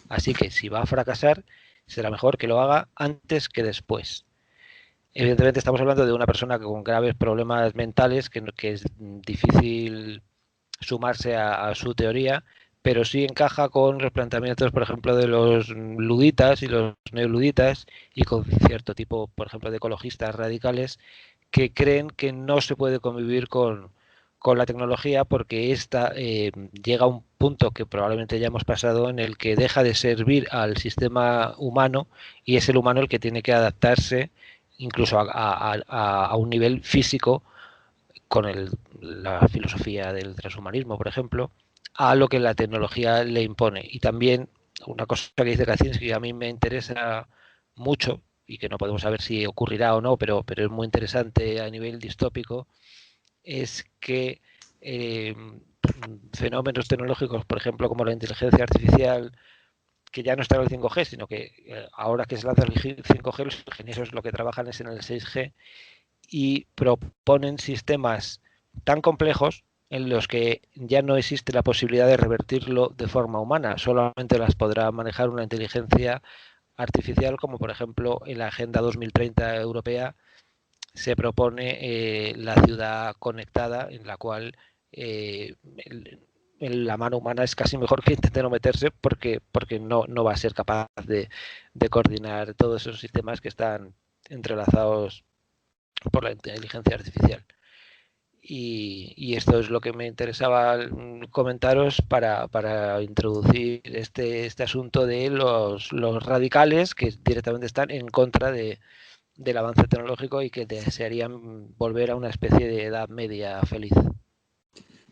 Así que si va a fracasar, será mejor que lo haga antes que después. Evidentemente estamos hablando de una persona con graves problemas mentales, que es difícil sumarse a su teoría, pero sí encaja con los planteamientos, por ejemplo, de los luditas y los neoluditas, y con cierto tipo, por ejemplo, de ecologistas radicales que creen que no se puede convivir con la tecnología porque esta llega a un punto que probablemente ya hemos pasado, en el que deja de servir al sistema humano y es el humano el que tiene que adaptarse incluso a un nivel físico con la filosofía del transhumanismo, por ejemplo, a lo que la tecnología le impone. Y también una cosa que dice Kaczynski que a mí me interesa mucho y que no podemos saber si ocurrirá o no, pero es muy interesante a nivel distópico, es que fenómenos tecnológicos, por ejemplo, como la inteligencia artificial, que ya no está en el 5G, sino que ahora que se lanza el 5G, los ingenieros lo que trabajan es en el 6G y proponen sistemas tan complejos en los que ya no existe la posibilidad de revertirlo de forma humana, solamente las podrá manejar una inteligencia artificial, como por ejemplo en la Agenda 2030 europea se propone la ciudad conectada, en la cual la mano humana es casi mejor que intente no meterse porque no va a ser capaz de coordinar todos esos sistemas que están entrelazados por la inteligencia artificial. Y esto es lo que me interesaba comentaros para introducir este asunto de los radicales que directamente están en contra del avance tecnológico y que desearían volver a una especie de edad media feliz.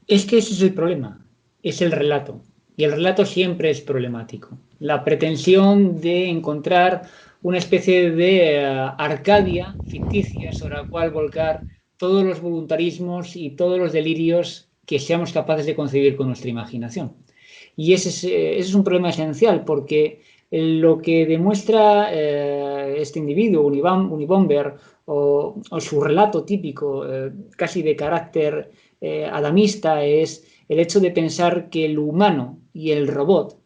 Es que ese es el problema, es el relato. Y el relato siempre es problemático. La pretensión de encontrar una especie de Arcadia ficticia sobre la cual volcar todos los voluntarismos y todos los delirios que seamos capaces de concebir con nuestra imaginación. Y ese es un problema esencial, porque lo que demuestra este individuo, Unibomber, o su relato típico, casi de carácter adamista, es el hecho de pensar que el humano y el robot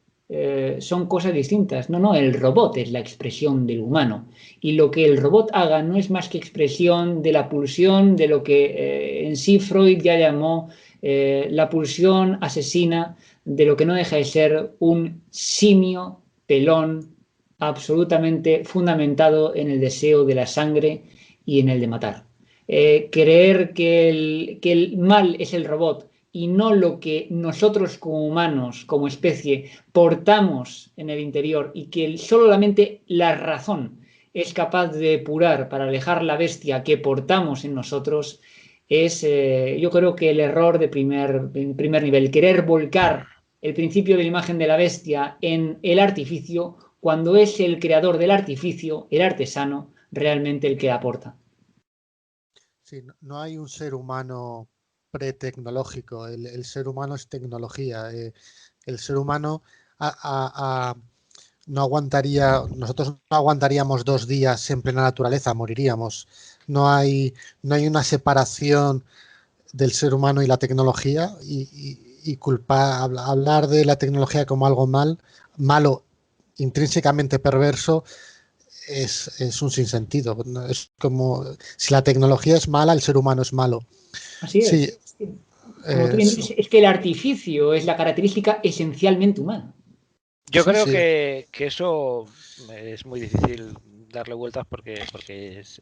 son cosas distintas. No, el robot es la expresión del humano. Y lo que el robot haga no es más que expresión de la pulsión de lo que en sí Freud ya llamó la pulsión asesina de lo que no deja de ser un simio pelón absolutamente fundamentado en el deseo de la sangre y en el de matar. Creer que el mal es el robot y no lo que nosotros como humanos, como especie, portamos en el interior, y que solamente la razón es capaz de depurar para alejar la bestia que portamos en nosotros, es yo creo que el error de primer nivel, querer volcar el principio de la imagen de la bestia en el artificio, cuando es el creador del artificio, el artesano, realmente el que aporta. Sí, no hay un ser humano pretecnológico. El ser humano es tecnología. El ser humano no aguantaría, nosotros no aguantaríamos 2 días en plena naturaleza, moriríamos. No hay una separación del ser humano y la tecnología, y hablar de la tecnología como algo malo, intrínsecamente perverso, es un sinsentido. Es como si la tecnología es mala, el ser humano es malo. Así es. Sí, Como tú bien dices, es que el artificio es la característica esencialmente humana. Yo creo que eso es muy difícil darle vueltas porque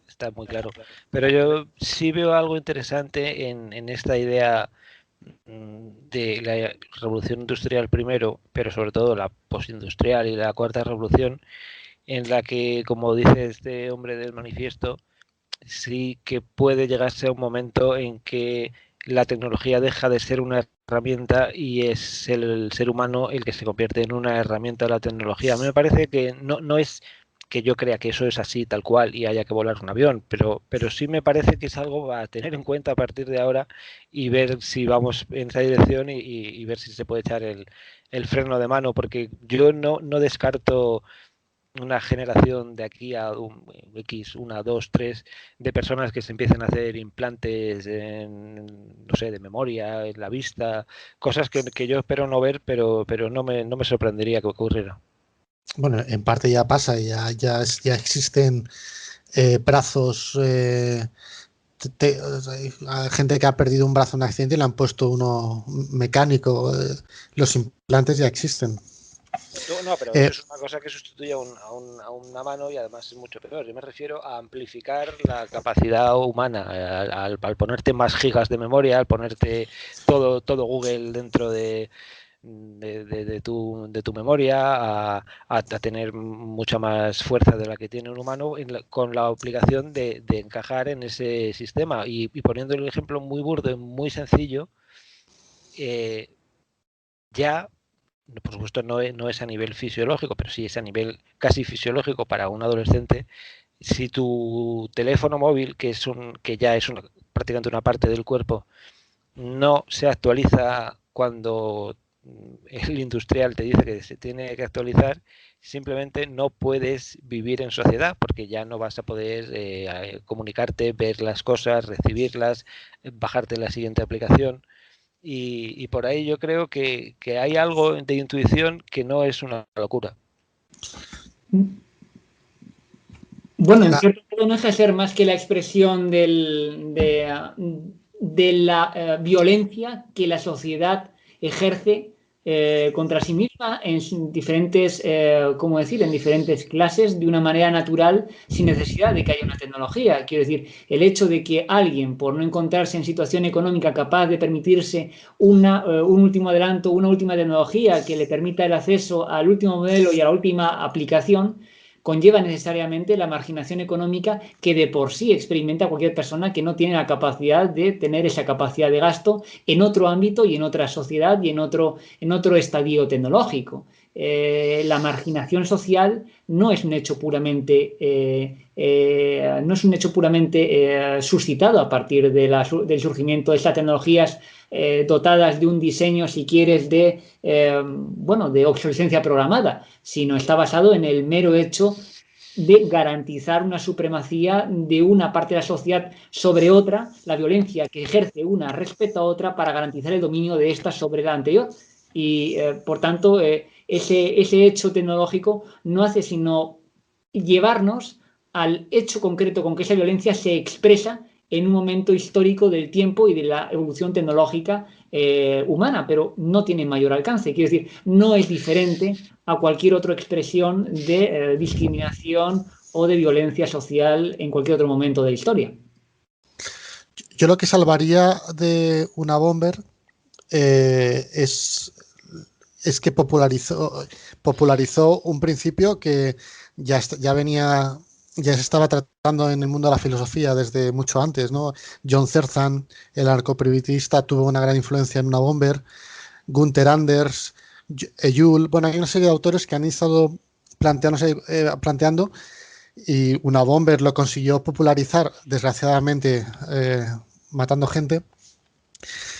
está muy claro. Pero yo sí veo algo interesante en esta idea de la revolución industrial primero, pero sobre todo la postindustrial y la cuarta revolución, en la que, como dice este hombre del manifiesto, sí que puede llegarse a un momento en que la tecnología deja de ser una herramienta y es el ser humano el que se convierte en una herramienta de la tecnología. A mí me parece que no es que yo crea que eso es así tal cual y haya que volar un avión, pero sí me parece que es algo a tener en cuenta a partir de ahora y ver si vamos en esa dirección y ver si se puede echar el freno de mano, porque yo no descarto una generación de aquí a X, 1, 2, 3 de personas que se empiecen a hacer implantes no sé, de memoria, en la vista, cosas que yo espero no ver, pero no me sorprendería que ocurriera. Bueno, en parte ya pasa, ya existen brazos, gente que ha perdido un brazo en un accidente y le han puesto uno mecánico. Los implantes ya existen. No, pero eso es una cosa que sustituye a una mano y además es mucho peor. Yo me refiero a amplificar la capacidad humana, al ponerte más gigas de memoria, al ponerte todo Google dentro de tu memoria, a tener mucha más fuerza de la que tiene un humano con la obligación de encajar en ese sistema. Y poniendo el ejemplo muy burdo y muy sencillo, ya, por supuesto, no es a nivel fisiológico, pero sí es a nivel casi fisiológico para un adolescente. Si tu teléfono móvil, que ya es prácticamente una parte del cuerpo, no se actualiza cuando el industrial te dice que se tiene que actualizar, simplemente no puedes vivir en sociedad porque ya no vas a poder comunicarte, ver las cosas, recibirlas, bajarte la siguiente aplicación. Y por ahí yo creo que hay algo de intuición que no es una locura. Bueno, en cierto modo no deja de ser más que la expresión de la violencia que la sociedad ejerce contra sí misma en diferentes, en diferentes clases de una manera natural sin necesidad de que haya una tecnología. Quiero decir, el hecho de que alguien, por no encontrarse en situación económica capaz de permitirse un último adelanto, una última tecnología que le permita el acceso al último modelo y a la última aplicación, conlleva necesariamente la marginación económica que de por sí experimenta cualquier persona que no tiene la capacidad de tener esa capacidad de gasto en otro ámbito y en otra sociedad y en otro estadio tecnológico. La marginación social no es un hecho puramente suscitado a partir del surgimiento de estas tecnologías dotadas de un diseño, si quieres, de obsolescencia programada, sino está basado en el mero hecho de garantizar una supremacía de una parte de la sociedad sobre otra, la violencia que ejerce una respecto a otra para garantizar el dominio de esta sobre la anterior. Y, por tanto, ese hecho tecnológico no hace sino llevarnos al hecho concreto con que esa violencia se expresa en un momento histórico del tiempo y de la evolución tecnológica humana, pero no tiene mayor alcance. Quiero decir, no es diferente a cualquier otra expresión de discriminación o de violencia social en cualquier otro momento de la historia. Yo lo que salvaría de una bomber es que popularizó un principio que ya se estaba tratando en el mundo de la filosofía desde mucho antes, ¿no? John Zerzan, el anarcoprimitista, tuvo una gran influencia en una bomber. Gunther Anders, Ellul, bueno, hay una serie de autores que han estado planteando, y una bomber lo consiguió popularizar, desgraciadamente matando gente,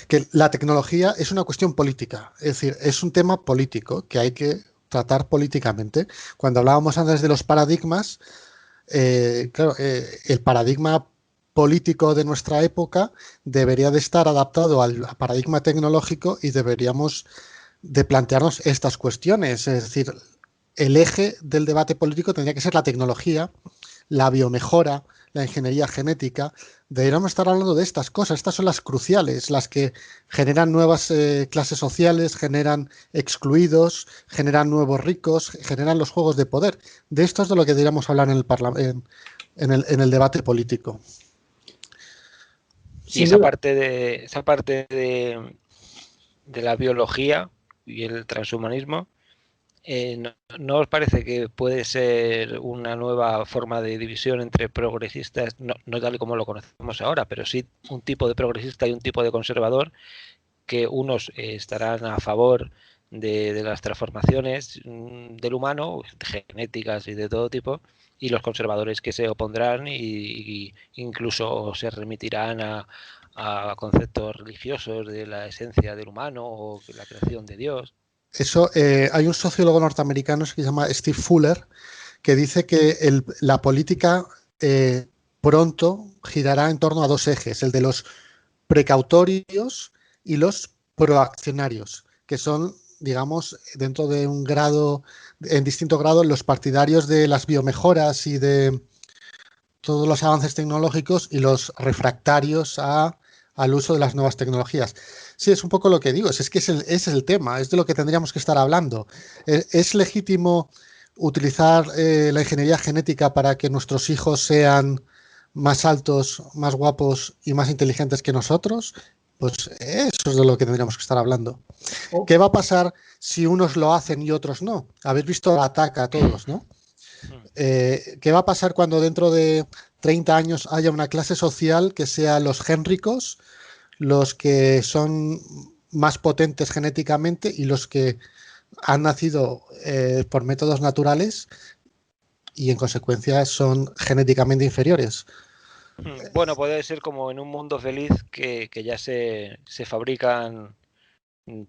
que la tecnología es una cuestión política, es decir, es un tema político que hay que tratar políticamente. Cuando hablábamos antes de los paradigmas, claro, el paradigma político de nuestra época debería de estar adaptado al paradigma tecnológico y deberíamos de plantearnos estas cuestiones. Es decir, el eje del debate político tendría que ser la tecnología, la biomejora, la ingeniería genética. Deberíamos estar hablando de estas cosas. Estas son las cruciales, las que generan nuevas clases sociales, generan excluidos, generan nuevos ricos, generan los juegos de poder. De esto es de lo que deberíamos hablar en el debate político. Y esa parte de la biología y el transhumanismo, ¿no os parece que puede ser una nueva forma de división entre progresistas, no tal y como lo conocemos ahora, pero sí un tipo de progresista y un tipo de conservador, que unos estarán a favor de las transformaciones del humano, genéticas y de todo tipo, y los conservadores que se opondrán y incluso se remitirán a conceptos religiosos de la esencia del humano o la creación de Dios? Eso, hay un sociólogo norteamericano que se llama Steve Fuller, que dice que la política pronto girará en torno a dos ejes, el de los precautorios y los proaccionarios, que son, digamos, dentro de un grado, en distinto grado, los partidarios de las biomejoras y de todos los avances tecnológicos y los refractarios al uso de las nuevas tecnologías. Sí, es un poco lo que digo, es que ese es el tema, es de lo que tendríamos que estar hablando. ¿Es legítimo utilizar la ingeniería genética para que nuestros hijos sean más altos, más guapos y más inteligentes que nosotros? Pues eso es de lo que tendríamos que estar hablando. ¿Qué va a pasar si unos lo hacen y otros no? Habéis visto la ataca a todos, ¿no? ¿Qué va a pasar cuando dentro de 30 años haya una clase social que sea los gen ricos, los que son más potentes genéticamente y los que han nacido por métodos naturales y en consecuencia son genéticamente inferiores? Bueno, puede ser como en un mundo feliz que ya se fabrican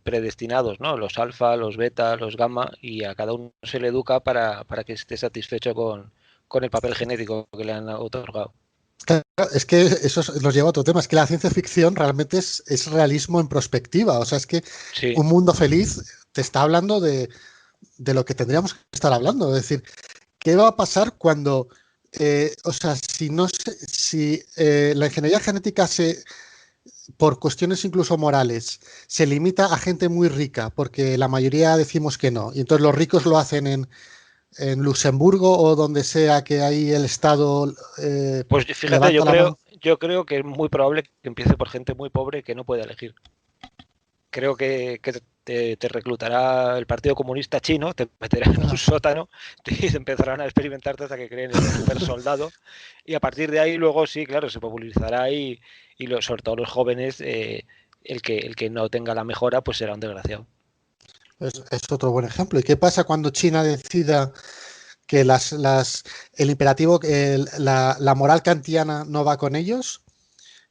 predestinados, ¿no? Los alfa, los beta, los gamma, y a cada uno se le educa para que esté satisfecho con el papel genético que le han otorgado. Claro, es que eso nos lleva a otro tema, es que la ciencia ficción realmente es realismo en perspectiva, o sea, es que sí. Un mundo feliz te está hablando de lo que tendríamos que estar hablando, es decir, ¿qué va a pasar cuando, si la ingeniería genética por cuestiones incluso morales, se limita a gente muy rica, porque la mayoría decimos que no, y entonces los ricos lo hacen en Luxemburgo o donde sea que ahí el Estado... pues fíjate, yo creo que es muy probable que empiece por gente muy pobre que no puede elegir. Creo que te reclutará el Partido Comunista Chino, te meterá en un sótano y te empezarán a experimentarte hasta que creen en el super soldado, y a partir de ahí luego sí, claro, se popularizará y sobre todo los jóvenes, el que no tenga la mejora pues será un desgraciado. Es otro buen ejemplo. ¿Y qué pasa cuando China decida que el imperativo, la moral kantiana no va con ellos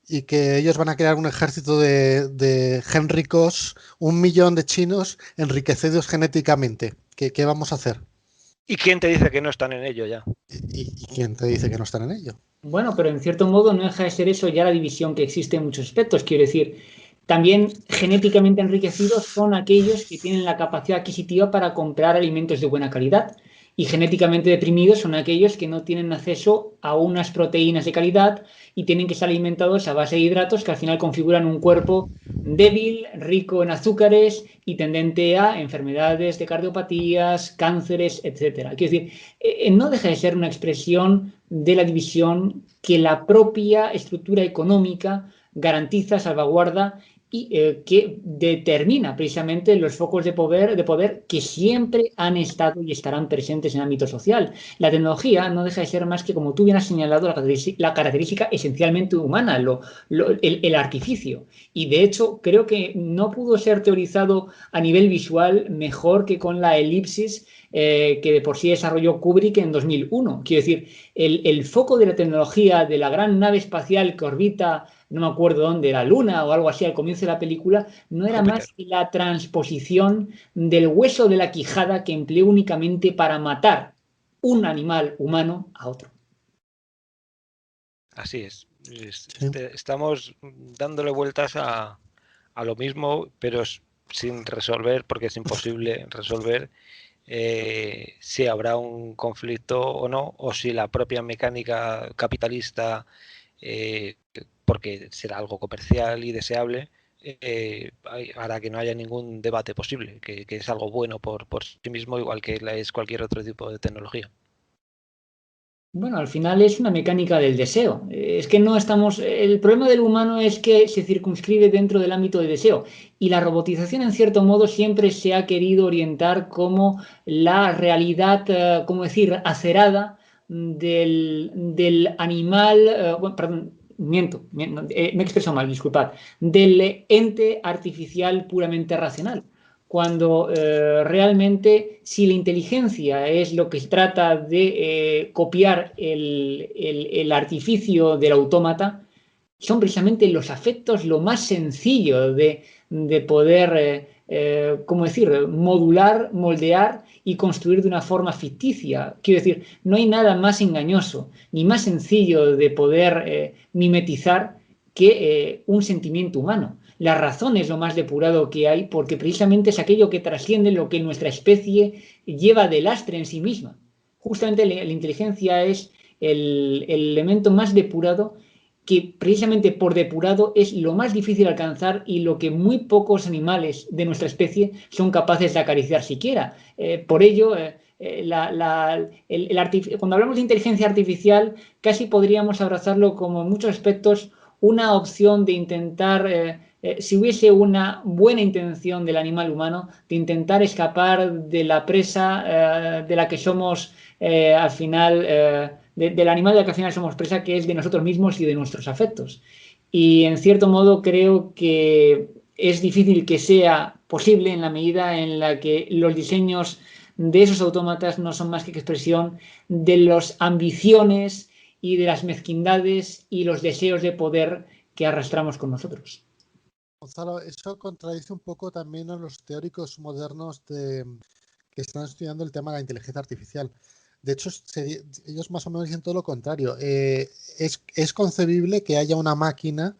y que ellos van a crear un ejército de gen ricos, 1 millón de chinos enriquecidos genéticamente? ¿Qué vamos a hacer? ¿Y quién te dice que no están en ello ya? ¿Y quién te dice que no están en ello? Bueno, pero en cierto modo no deja de ser eso ya la división que existe en muchos aspectos. Quiero decir, también genéticamente enriquecidos son aquellos que tienen la capacidad adquisitiva para comprar alimentos de buena calidad. Y genéticamente deprimidos son aquellos que no tienen acceso a unas proteínas de calidad y tienen que ser alimentados a base de hidratos que al final configuran un cuerpo débil, rico en azúcares y tendente a enfermedades de cardiopatías, cánceres, etc. Quiero decir, no deja de ser una expresión de la división que la propia estructura económica garantiza, salvaguarda y que determina precisamente los focos de poder que siempre han estado y estarán presentes en el ámbito social. La tecnología no deja de ser más que, como tú bien has señalado, la característica esencialmente humana, el artificio. Y de hecho, creo que no pudo ser teorizado a nivel visual mejor que con la elipsis que de por sí desarrolló Kubrick en 2001. Quiero decir, el foco de la tecnología de la gran nave espacial que orbita no me acuerdo dónde, la luna o algo así al comienzo de la película, no era Júpiter. más que la transposición del hueso de la quijada que empleó únicamente para matar un animal humano a otro. Así es. Sí. Estamos dándole vueltas a lo mismo, pero sin resolver, porque es imposible resolver si habrá un conflicto o no, o si la propia mecánica capitalista, porque será algo comercial y deseable, hará que no haya ningún debate posible, que es algo bueno por sí mismo, igual que es cualquier otro tipo de tecnología. Bueno, al final es una mecánica del deseo. Es que no estamos. El problema del humano es que se circunscribe dentro del ámbito del deseo. Y la robotización, en cierto modo, siempre se ha querido orientar como la realidad, ¿cómo decir?, acerada del animal. Bueno, perdón, miento, me he expresado mal, disculpad. Del ente artificial puramente racional. Cuando realmente si la inteligencia es lo que trata de copiar el artificio del autómata, son precisamente los afectos lo más sencillo de poder, ¿cómo decir?, modular, moldear y construir de una forma ficticia. Quiero decir, no hay nada más engañoso ni más sencillo de poder mimetizar que un sentimiento humano. La razón es lo más depurado que hay porque precisamente es aquello que trasciende lo que nuestra especie lleva de lastre en sí misma. Justamente la inteligencia es el elemento más depurado que precisamente por depurado es lo más difícil de alcanzar y lo que muy pocos animales de nuestra especie son capaces de acariciar siquiera. Por ello, cuando hablamos de inteligencia artificial, casi podríamos abrazarlo como en muchos aspectos una opción de intentar, si hubiese una buena intención del animal humano, de intentar escapar de la presa de la que somos al final, del animal del que al final somos presa, que es de nosotros mismos y de nuestros afectos. Y en cierto modo creo que es difícil que sea posible en la medida en la que los diseños de esos autómatas no son más que expresión de las ambiciones y de las mezquindades y los deseos de poder que arrastramos con nosotros. Gonzalo, eso contradice un poco también a los teóricos modernos que están estudiando el tema de la inteligencia artificial. De hecho, ellos más o menos dicen todo lo contrario. Es concebible que haya una máquina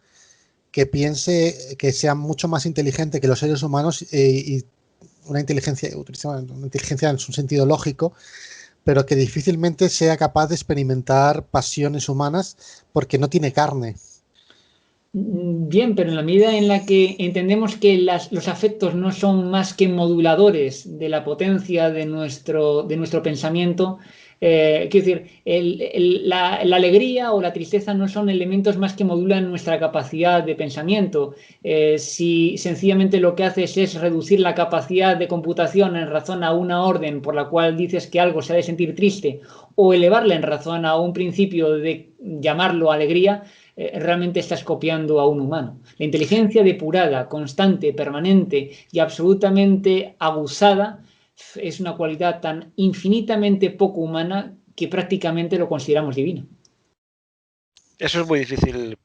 que piense que sea mucho más inteligente que los seres humanos y una inteligencia en su sentido lógico, pero que difícilmente sea capaz de experimentar pasiones humanas porque no tiene carne. Bien, pero en la medida en la que entendemos que los afectos no son más que moduladores de la potencia de nuestro pensamiento, quiero decir, la alegría o la tristeza no son elementos más que modulan nuestra capacidad de pensamiento. Si sencillamente lo que haces es reducir la capacidad de computación en razón a una orden por la cual dices que algo se ha de sentir triste, o elevarla en razón a un principio de llamarlo alegría, realmente estás copiando a un humano. La inteligencia depurada, constante, permanente y absolutamente abusada es una cualidad tan infinitamente poco humana que prácticamente lo consideramos divino. Eso es muy difícil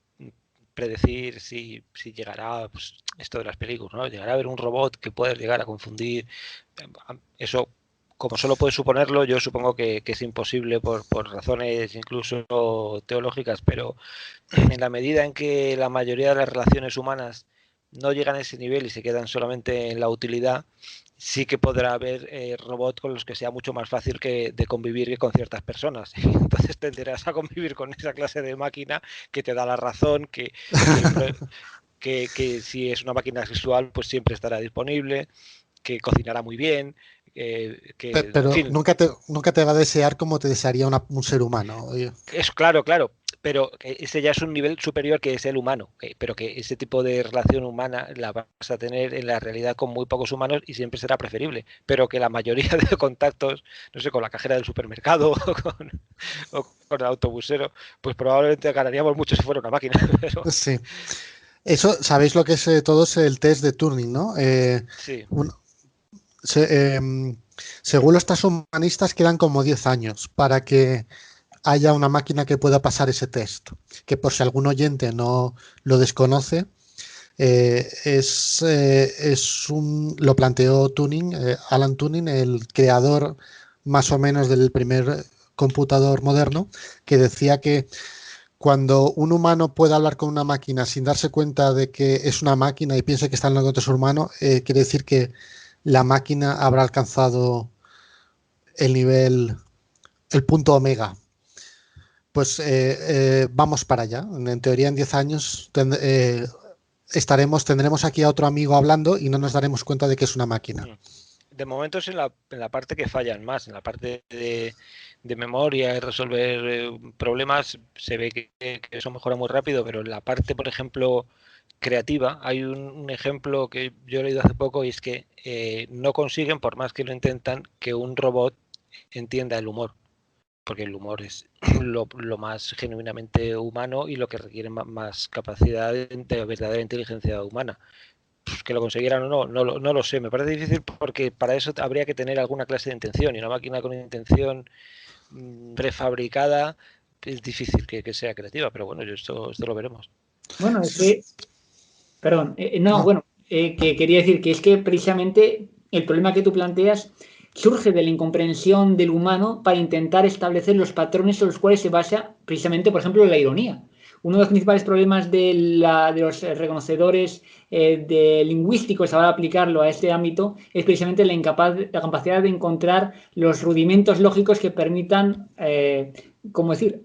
predecir si llegará, pues, esto de las películas, ¿no? Llegará a haber un robot que pueda llegar a confundir. Eso, como solo puedes suponerlo, yo supongo que es imposible por razones incluso teológicas, pero en la medida en que la mayoría de las relaciones humanas no llegan a ese nivel y se quedan solamente en la utilidad, sí que podrá haber robots con los que sea mucho más fácil de convivir que con ciertas personas. Entonces tenderás a convivir con esa clase de máquina que te da la razón, que si es una máquina sexual, pues siempre estará disponible, que cocinará muy bien. Pero en fin, nunca te va a desear como te desearía un ser humano. Es claro, pero ese ya es un nivel superior que es el humano, pero que ese tipo de relación humana la vas a tener en la realidad con muy pocos humanos y siempre será preferible, pero que la mayoría de contactos, no sé, con la cajera del supermercado o con el autobusero, pues probablemente ganaríamos mucho si fuera una máquina. Pero... Sí. Eso, sabéis lo que es todos el test de Turing, ¿no? Sí. Según los transhumanistas quedan como 10 años para que haya una máquina que pueda pasar ese test, que por si algún oyente no lo desconoce, lo planteó Turing, Alan Turing, el creador más o menos del primer computador moderno, que decía que cuando un humano puede hablar con una máquina sin darse cuenta de que es una máquina y piense que está hablando con otro humano, quiere decir que la máquina habrá alcanzado el punto omega. Pues vamos para allá. En teoría, en 10 años tendremos aquí a otro amigo hablando y no nos daremos cuenta de que es una máquina. De momento es en la parte que fallan más, en la parte de memoria y resolver problemas se ve que eso mejora muy rápido, pero en la parte, por ejemplo, creativa, hay un ejemplo que yo he leído hace poco y es que no consiguen, por más que lo intentan, que un robot entienda el humor, porque el humor es lo más genuinamente humano y lo que requiere más capacidad de verdadera inteligencia humana. Pues que lo consiguieran o no lo sé. Me parece difícil porque para eso habría que tener alguna clase de intención, y una máquina con intención prefabricada es difícil que sea creativa, pero bueno, esto lo veremos. Bueno, es que, perdón, que quería decir que es que precisamente el problema que tú planteas surge de la incomprensión del humano para intentar establecer los patrones en los cuales se basa precisamente, por ejemplo, la ironía. Uno de los principales problemas de los reconocedores lingüísticos a la hora de aplicarlo a este ámbito es precisamente la capacidad de encontrar los rudimentos lógicos que permitan,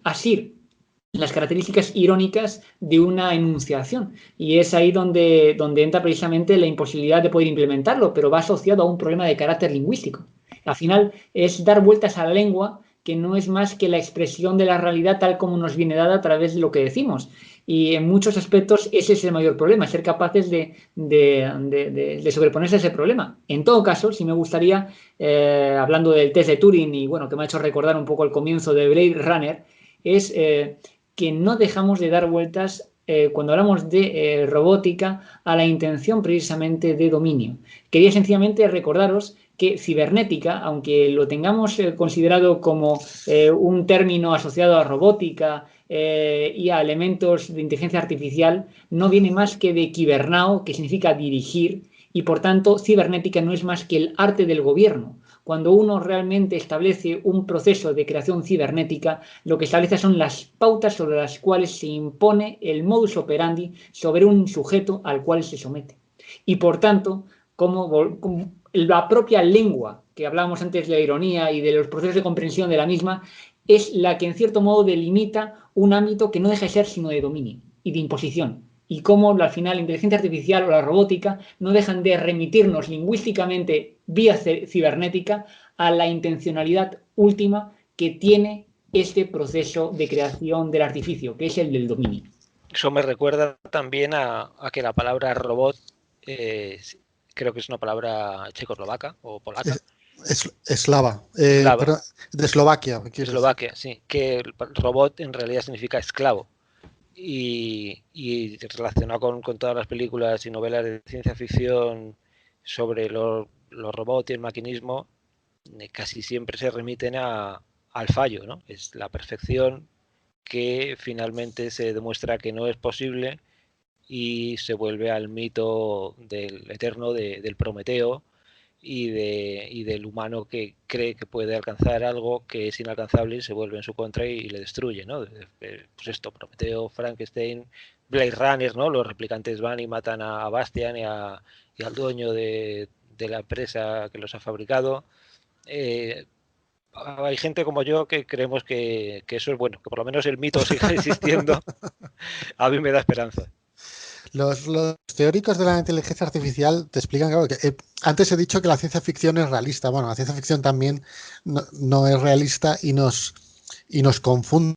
asir las características irónicas de una enunciación. Y es ahí donde entra precisamente la imposibilidad de poder implementarlo, pero va asociado a un problema de carácter lingüístico. Al final es dar vueltas a la lengua, que no es más que la expresión de la realidad tal como nos viene dada a través de lo que decimos. Y en muchos aspectos ese es el mayor problema, ser capaces de sobreponerse a ese problema. En todo caso, sí me gustaría, hablando del test de Turing y bueno, que me ha hecho recordar un poco el comienzo de Blade Runner, es que no dejamos de dar vueltas cuando hablamos de robótica a la intención precisamente de dominio. Quería sencillamente recordaros que cibernética, aunque lo tengamos considerado como un término asociado a robótica y a elementos de inteligencia artificial, no viene más que de kibernao, que significa dirigir, y por tanto cibernética no es más que el arte del gobierno. Cuando uno realmente establece un proceso de creación cibernética, lo que establece son las pautas sobre las cuales se impone el modus operandi sobre un sujeto al cual se somete. Y por tanto, como la propia lengua, que hablábamos antes de la ironía y de los procesos de comprensión de la misma, es la que en cierto modo delimita un ámbito que no deja de ser sino de dominio y de imposición. Y cómo al final la inteligencia artificial o la robótica no dejan de remitirnos lingüísticamente vía cibernética a la intencionalidad última que tiene este proceso de creación del artificio, que es el del dominio. Eso me recuerda también a que la palabra robot creo que es una palabra checoslovaca o polaca. Eslava. Perdón, de Eslovaquia. Eslovaquia, sí. Que el robot en realidad significa esclavo. Y relacionado con todas las películas y novelas de ciencia ficción sobre los robots y el maquinismo, casi siempre se remiten al fallo, ¿no? Es la perfección que finalmente se demuestra que no es posible y se vuelve al mito del eterno del Prometeo y del humano que cree que puede alcanzar algo que es inalcanzable y se vuelve en su contra y le destruye, ¿no? Pues esto, Prometeo, Frankenstein, Blade Runner, ¿no? Los replicantes van y matan a Bastian y al dueño de la empresa que los ha fabricado. Hay gente como yo que creemos que eso es bueno, que por lo menos el mito siga existiendo. A mí me da esperanza. Los teóricos de la inteligencia artificial te explican, claro, que antes he dicho que la ciencia ficción es realista. Bueno, la ciencia ficción también no es realista y nos confunde.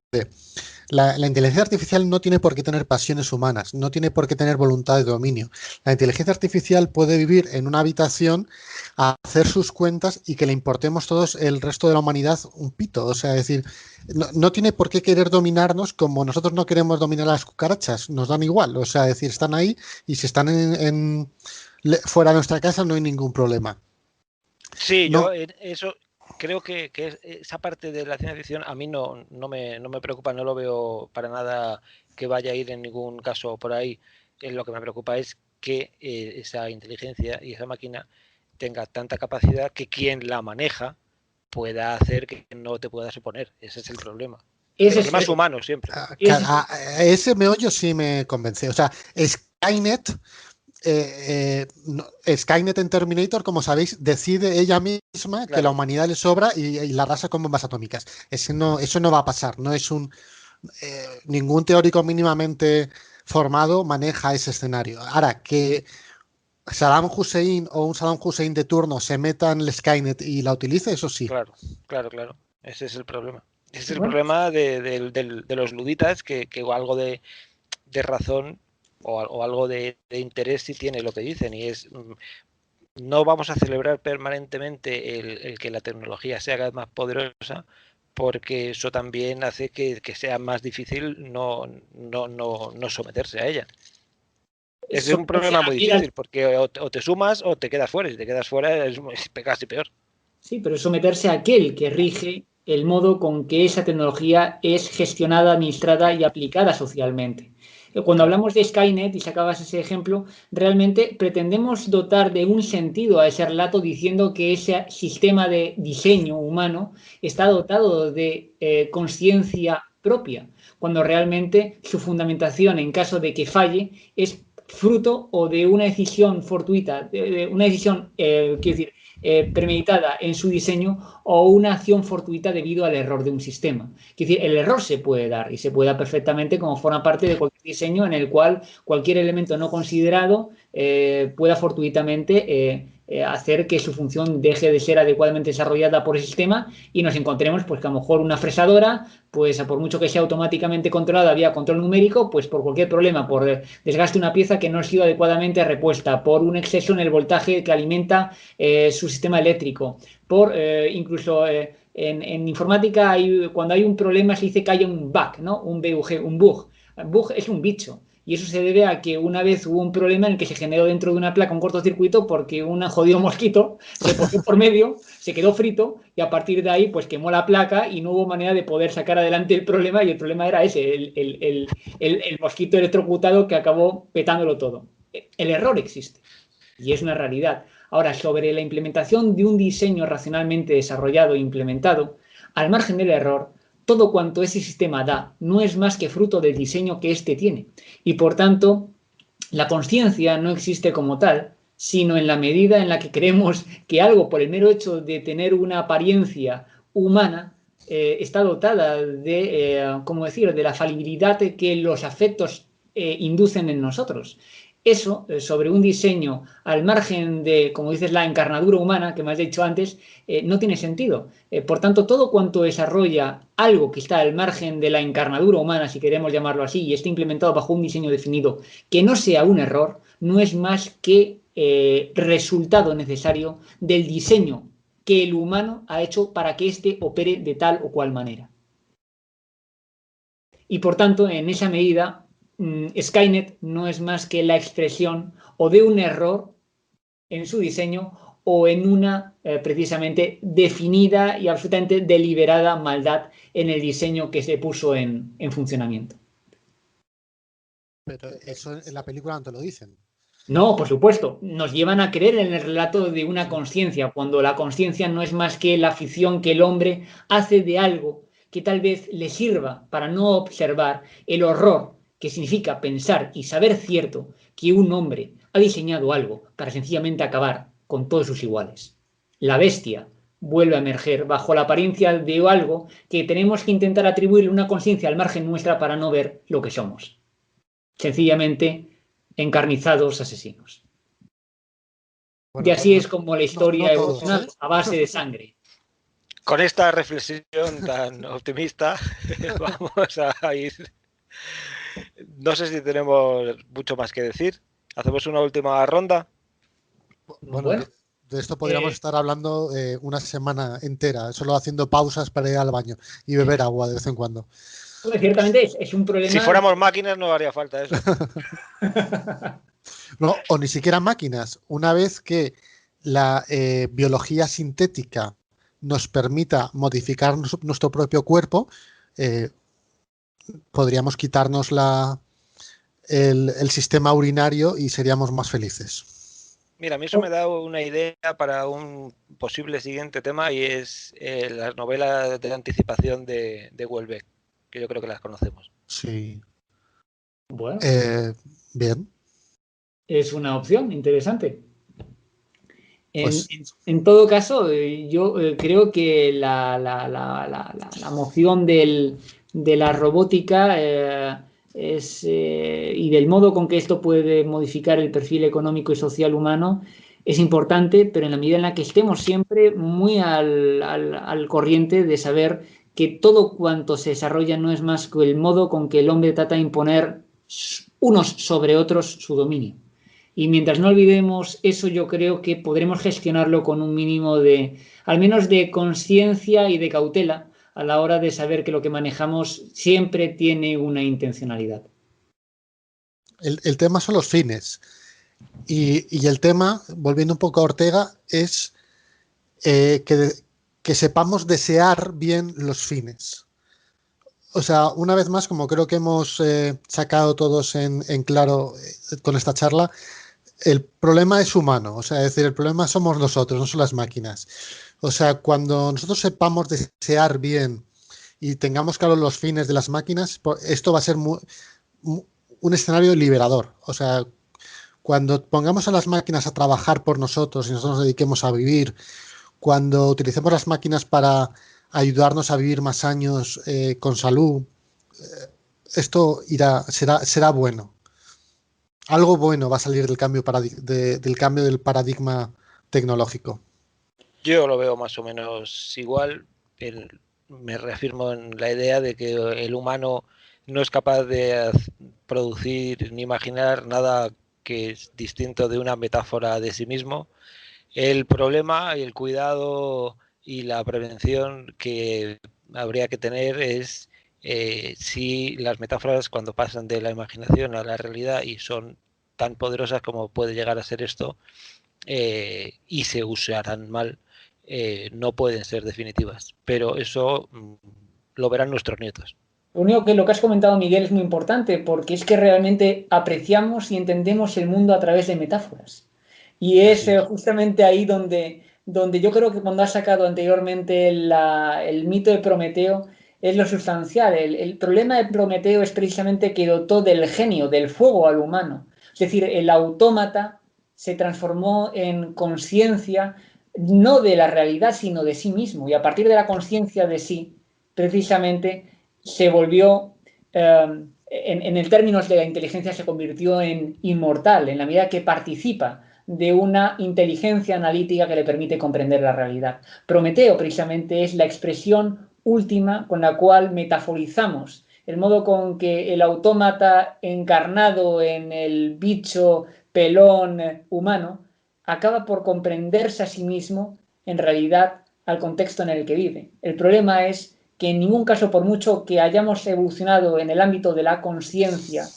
La inteligencia artificial no tiene por qué tener pasiones humanas, no tiene por qué tener voluntad de dominio. La inteligencia artificial puede vivir en una habitación a hacer sus cuentas y que le importemos todos el resto de la humanidad un pito. O sea, es decir, no tiene por qué querer dominarnos como nosotros no queremos dominar a las cucarachas, nos dan igual. O sea, es decir, están ahí y si están fuera de nuestra casa no hay ningún problema. Sí, no. Eso creo que esa parte de la ciencia ficción a mí no me preocupa, no lo veo para nada que vaya a ir en ningún caso por ahí. Lo que me preocupa es que esa inteligencia y esa máquina tenga tanta capacidad que quien la maneja pueda hacer que no te puedas oponer. Ese es el problema. El problema es humano siempre. Ese meollo sí me convence. O sea, Skynet... Skynet en Terminator, como sabéis, decide ella misma que la humanidad le sobra y la arrasa con bombas atómicas. Eso no va a pasar. No es ningún teórico mínimamente formado maneja ese escenario. Ahora, que Saddam Hussein o un Saddam Hussein de turno se meta en el Skynet y la utilice, eso sí. Claro. Ese es el problema. Ese es el problema de los luditas, que algo de razón o algo de interés sí tiene lo que dicen, y es: no vamos a celebrar permanentemente el que la tecnología sea cada vez más poderosa, porque eso también hace que sea más difícil no someterse a ella. Es un problema muy difícil, porque o te sumas o te quedas fuera. Si te quedas fuera es casi peor. Sí, pero someterse a aquel que rige el modo con que esa tecnología es gestionada, administrada y aplicada socialmente. Cuando hablamos de Skynet, y sacabas ese ejemplo, realmente pretendemos dotar de un sentido a ese relato diciendo que ese sistema de diseño humano está dotado de conciencia propia, cuando realmente su fundamentación en caso de que falle es fruto o de una decisión fortuita, de una decisión, quiero decir, premeditada en su diseño, o una acción fortuita debido al error de un sistema. Es decir, el error se puede dar y se puede dar perfectamente como forma parte de cualquier diseño en el cual cualquier elemento no considerado pueda fortuitamente hacer que su función deje de ser adecuadamente desarrollada por el sistema y nos encontremos pues que a lo mejor una fresadora, pues por mucho que sea automáticamente controlada vía control numérico, pues por cualquier problema, por desgaste de una pieza que no ha sido adecuadamente repuesta, por un exceso en el voltaje que alimenta su sistema eléctrico, por incluso en informática cuando hay un problema se dice que hay un bug, ¿no? Un bug, un bug. Un bug es un bicho. Y eso se debe a que una vez hubo un problema en el que se generó dentro de una placa un cortocircuito porque un jodido mosquito se puso por medio, se quedó frito y a partir de ahí pues quemó la placa y no hubo manera de poder sacar adelante el problema, y el problema era ese, el mosquito electrocutado que acabó petándolo todo. El error existe y es una realidad. Ahora, sobre la implementación de un diseño racionalmente desarrollado e implementado, al margen del error, todo cuanto ese sistema da no es más que fruto del diseño que éste tiene. Y por tanto, la consciencia no existe como tal, sino en la medida en la que creemos que algo, por el mero hecho de tener una apariencia humana, está dotada de, ¿cómo decir?, de la falibilidad que los afectos inducen en nosotros. Eso, sobre un diseño al margen de, como dices, la encarnadura humana, que me has dicho antes, no tiene sentido. Por tanto, todo cuanto desarrolla algo que está al margen de la encarnadura humana, si queremos llamarlo así, y esté implementado bajo un diseño definido, que no sea un error, no es más que resultado necesario del diseño que el humano ha hecho para que éste opere de tal o cual manera. Y por tanto, en esa medida, Skynet no es más que la expresión o de un error en su diseño o en una precisamente definida y absolutamente deliberada maldad en el diseño que se puso en funcionamiento. Pero eso en la película no te lo dicen. No, por supuesto, nos llevan a creer en el relato de una consciencia, cuando la consciencia no es más que la afición que el hombre hace de algo que tal vez le sirva para no observar el horror que significa pensar y saber cierto que un hombre ha diseñado algo para sencillamente acabar con todos sus iguales. La bestia vuelve a emerger bajo la apariencia de algo que tenemos que intentar atribuirle una conciencia al margen nuestra para no ver lo que somos. Sencillamente encarnizados asesinos. Bueno, y así es como la historia evoluciona a base de sangre. Con esta reflexión tan optimista vamos a ir. No sé si tenemos mucho más que decir. ¿Hacemos una última ronda? Bueno. De esto podríamos estar hablando una semana entera, solo haciendo pausas para ir al baño y beber agua de vez en cuando. Ciertamente es un problema. Si fuéramos máquinas no haría falta eso. No, o ni siquiera máquinas. Una vez que la biología sintética nos permita modificar nuestro propio cuerpo, podríamos quitarnos el sistema urinario y seríamos más felices. Mira, a mí eso me da una idea para un posible siguiente tema, y es las novelas de anticipación de Houellebecq, que yo creo que las conocemos. Sí. Bueno, bien. es una opción interesante. Pues, en todo caso, yo creo que la moción de la robótica y del modo con que esto puede modificar el perfil económico y social humano es importante, pero en la medida en la que estemos siempre muy al corriente de saber que todo cuanto se desarrolla no es más que el modo con que el hombre trata de imponer unos sobre otros su dominio. Y mientras no olvidemos eso, yo creo que podremos gestionarlo con un mínimo al menos de conciencia y de cautela a la hora de saber que lo que manejamos siempre tiene una intencionalidad. El tema son los fines. Y el tema, volviendo un poco a Ortega, es que sepamos desear bien los fines. O sea, una vez más, como creo que hemos sacado todos en claro con esta charla, el problema es humano. O sea, es decir, el problema somos nosotros, no son las máquinas. O sea, cuando nosotros sepamos desear bien y tengamos claro los fines de las máquinas, esto va a ser un escenario liberador. O sea, cuando pongamos a las máquinas a trabajar por nosotros y nosotros nos dediquemos a vivir, cuando utilicemos las máquinas para ayudarnos a vivir más años con salud, esto será bueno. Algo bueno va a salir del cambio del paradigma tecnológico. Yo lo veo más o menos igual. Me reafirmo en la idea de que el humano no es capaz de producir ni imaginar nada que es distinto de una metáfora de sí mismo. El problema y el cuidado y la prevención que habría que tener es si las metáforas, cuando pasan de la imaginación a la realidad y son tan poderosas como puede llegar a ser esto, y se usarán mal, no pueden ser definitivas. Pero eso lo verán nuestros nietos. Lo único que lo que has comentado, Miguel, es muy importante, porque es que realmente apreciamos y entendemos el mundo a través de metáforas. Y es justamente ahí donde yo creo que cuando has sacado anteriormente el mito de Prometeo es lo sustancial. El problema de Prometeo es precisamente que dotó del genio, del fuego al humano. Es decir, el autómata se transformó en conciencia no de la realidad, sino de sí mismo. Y a partir de la conciencia de sí, precisamente se volvió, en el términos de la inteligencia, se convirtió en inmortal, en la medida que participa de una inteligencia analítica que le permite comprender la realidad. Prometeo, precisamente, es la expresión última con la cual metaforizamos el modo con que el autómata encarnado en el bicho pelón humano acaba por comprenderse a sí mismo, en realidad, al contexto en el que vive. El problema es que en ningún caso, por mucho que hayamos evolucionado en el ámbito de la conciencia,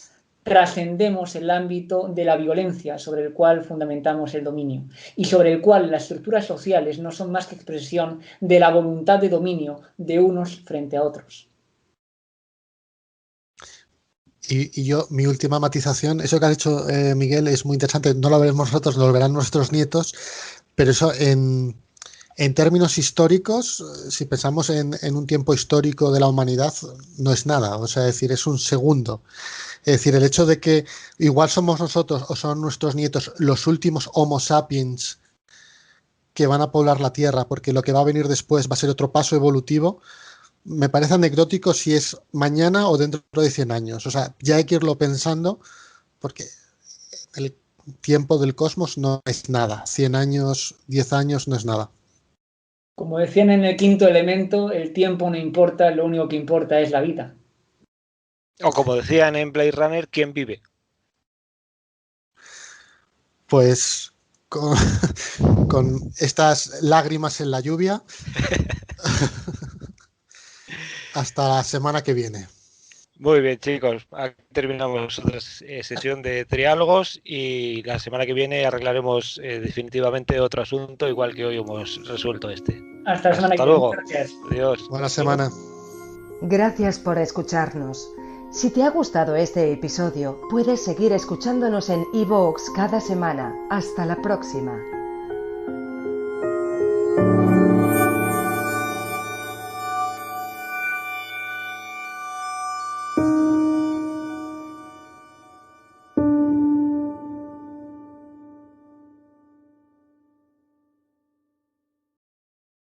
trascendemos el ámbito de la violencia sobre el cual fundamentamos el dominio y sobre el cual las estructuras sociales no son más que expresión de la voluntad de dominio de unos frente a otros. Y yo, mi última matización, eso que ha dicho Miguel es muy interesante, no lo veremos nosotros, lo verán nuestros nietos, pero eso en términos históricos, si pensamos en un tiempo histórico de la humanidad, no es nada, o sea, es decir, es un segundo. Es decir, el hecho de que igual somos nosotros o son nuestros nietos los últimos Homo sapiens que van a poblar la Tierra, porque lo que va a venir después va a ser otro paso evolutivo, me parece anecdótico si es mañana o dentro de 100 años. O sea, ya hay que irlo pensando porque el tiempo del cosmos no es nada. 100 años, 10 años no es nada. Como decían en el Quinto Elemento, el tiempo no importa, lo único que importa es la vida. O como decían en Blade Runner, ¿quién vive? Pues con estas lágrimas en la lluvia, hasta la semana que viene. Muy bien, chicos, aquí terminamos otra sesión de triálogos y la semana que viene arreglaremos definitivamente otro asunto, igual que hoy hemos resuelto este. Hasta la semana que viene. Luego. Gracias. Adiós. Buena semana. Gracias por escucharnos. Si te ha gustado este episodio, puedes seguir escuchándonos en iVoox cada semana. Hasta la próxima.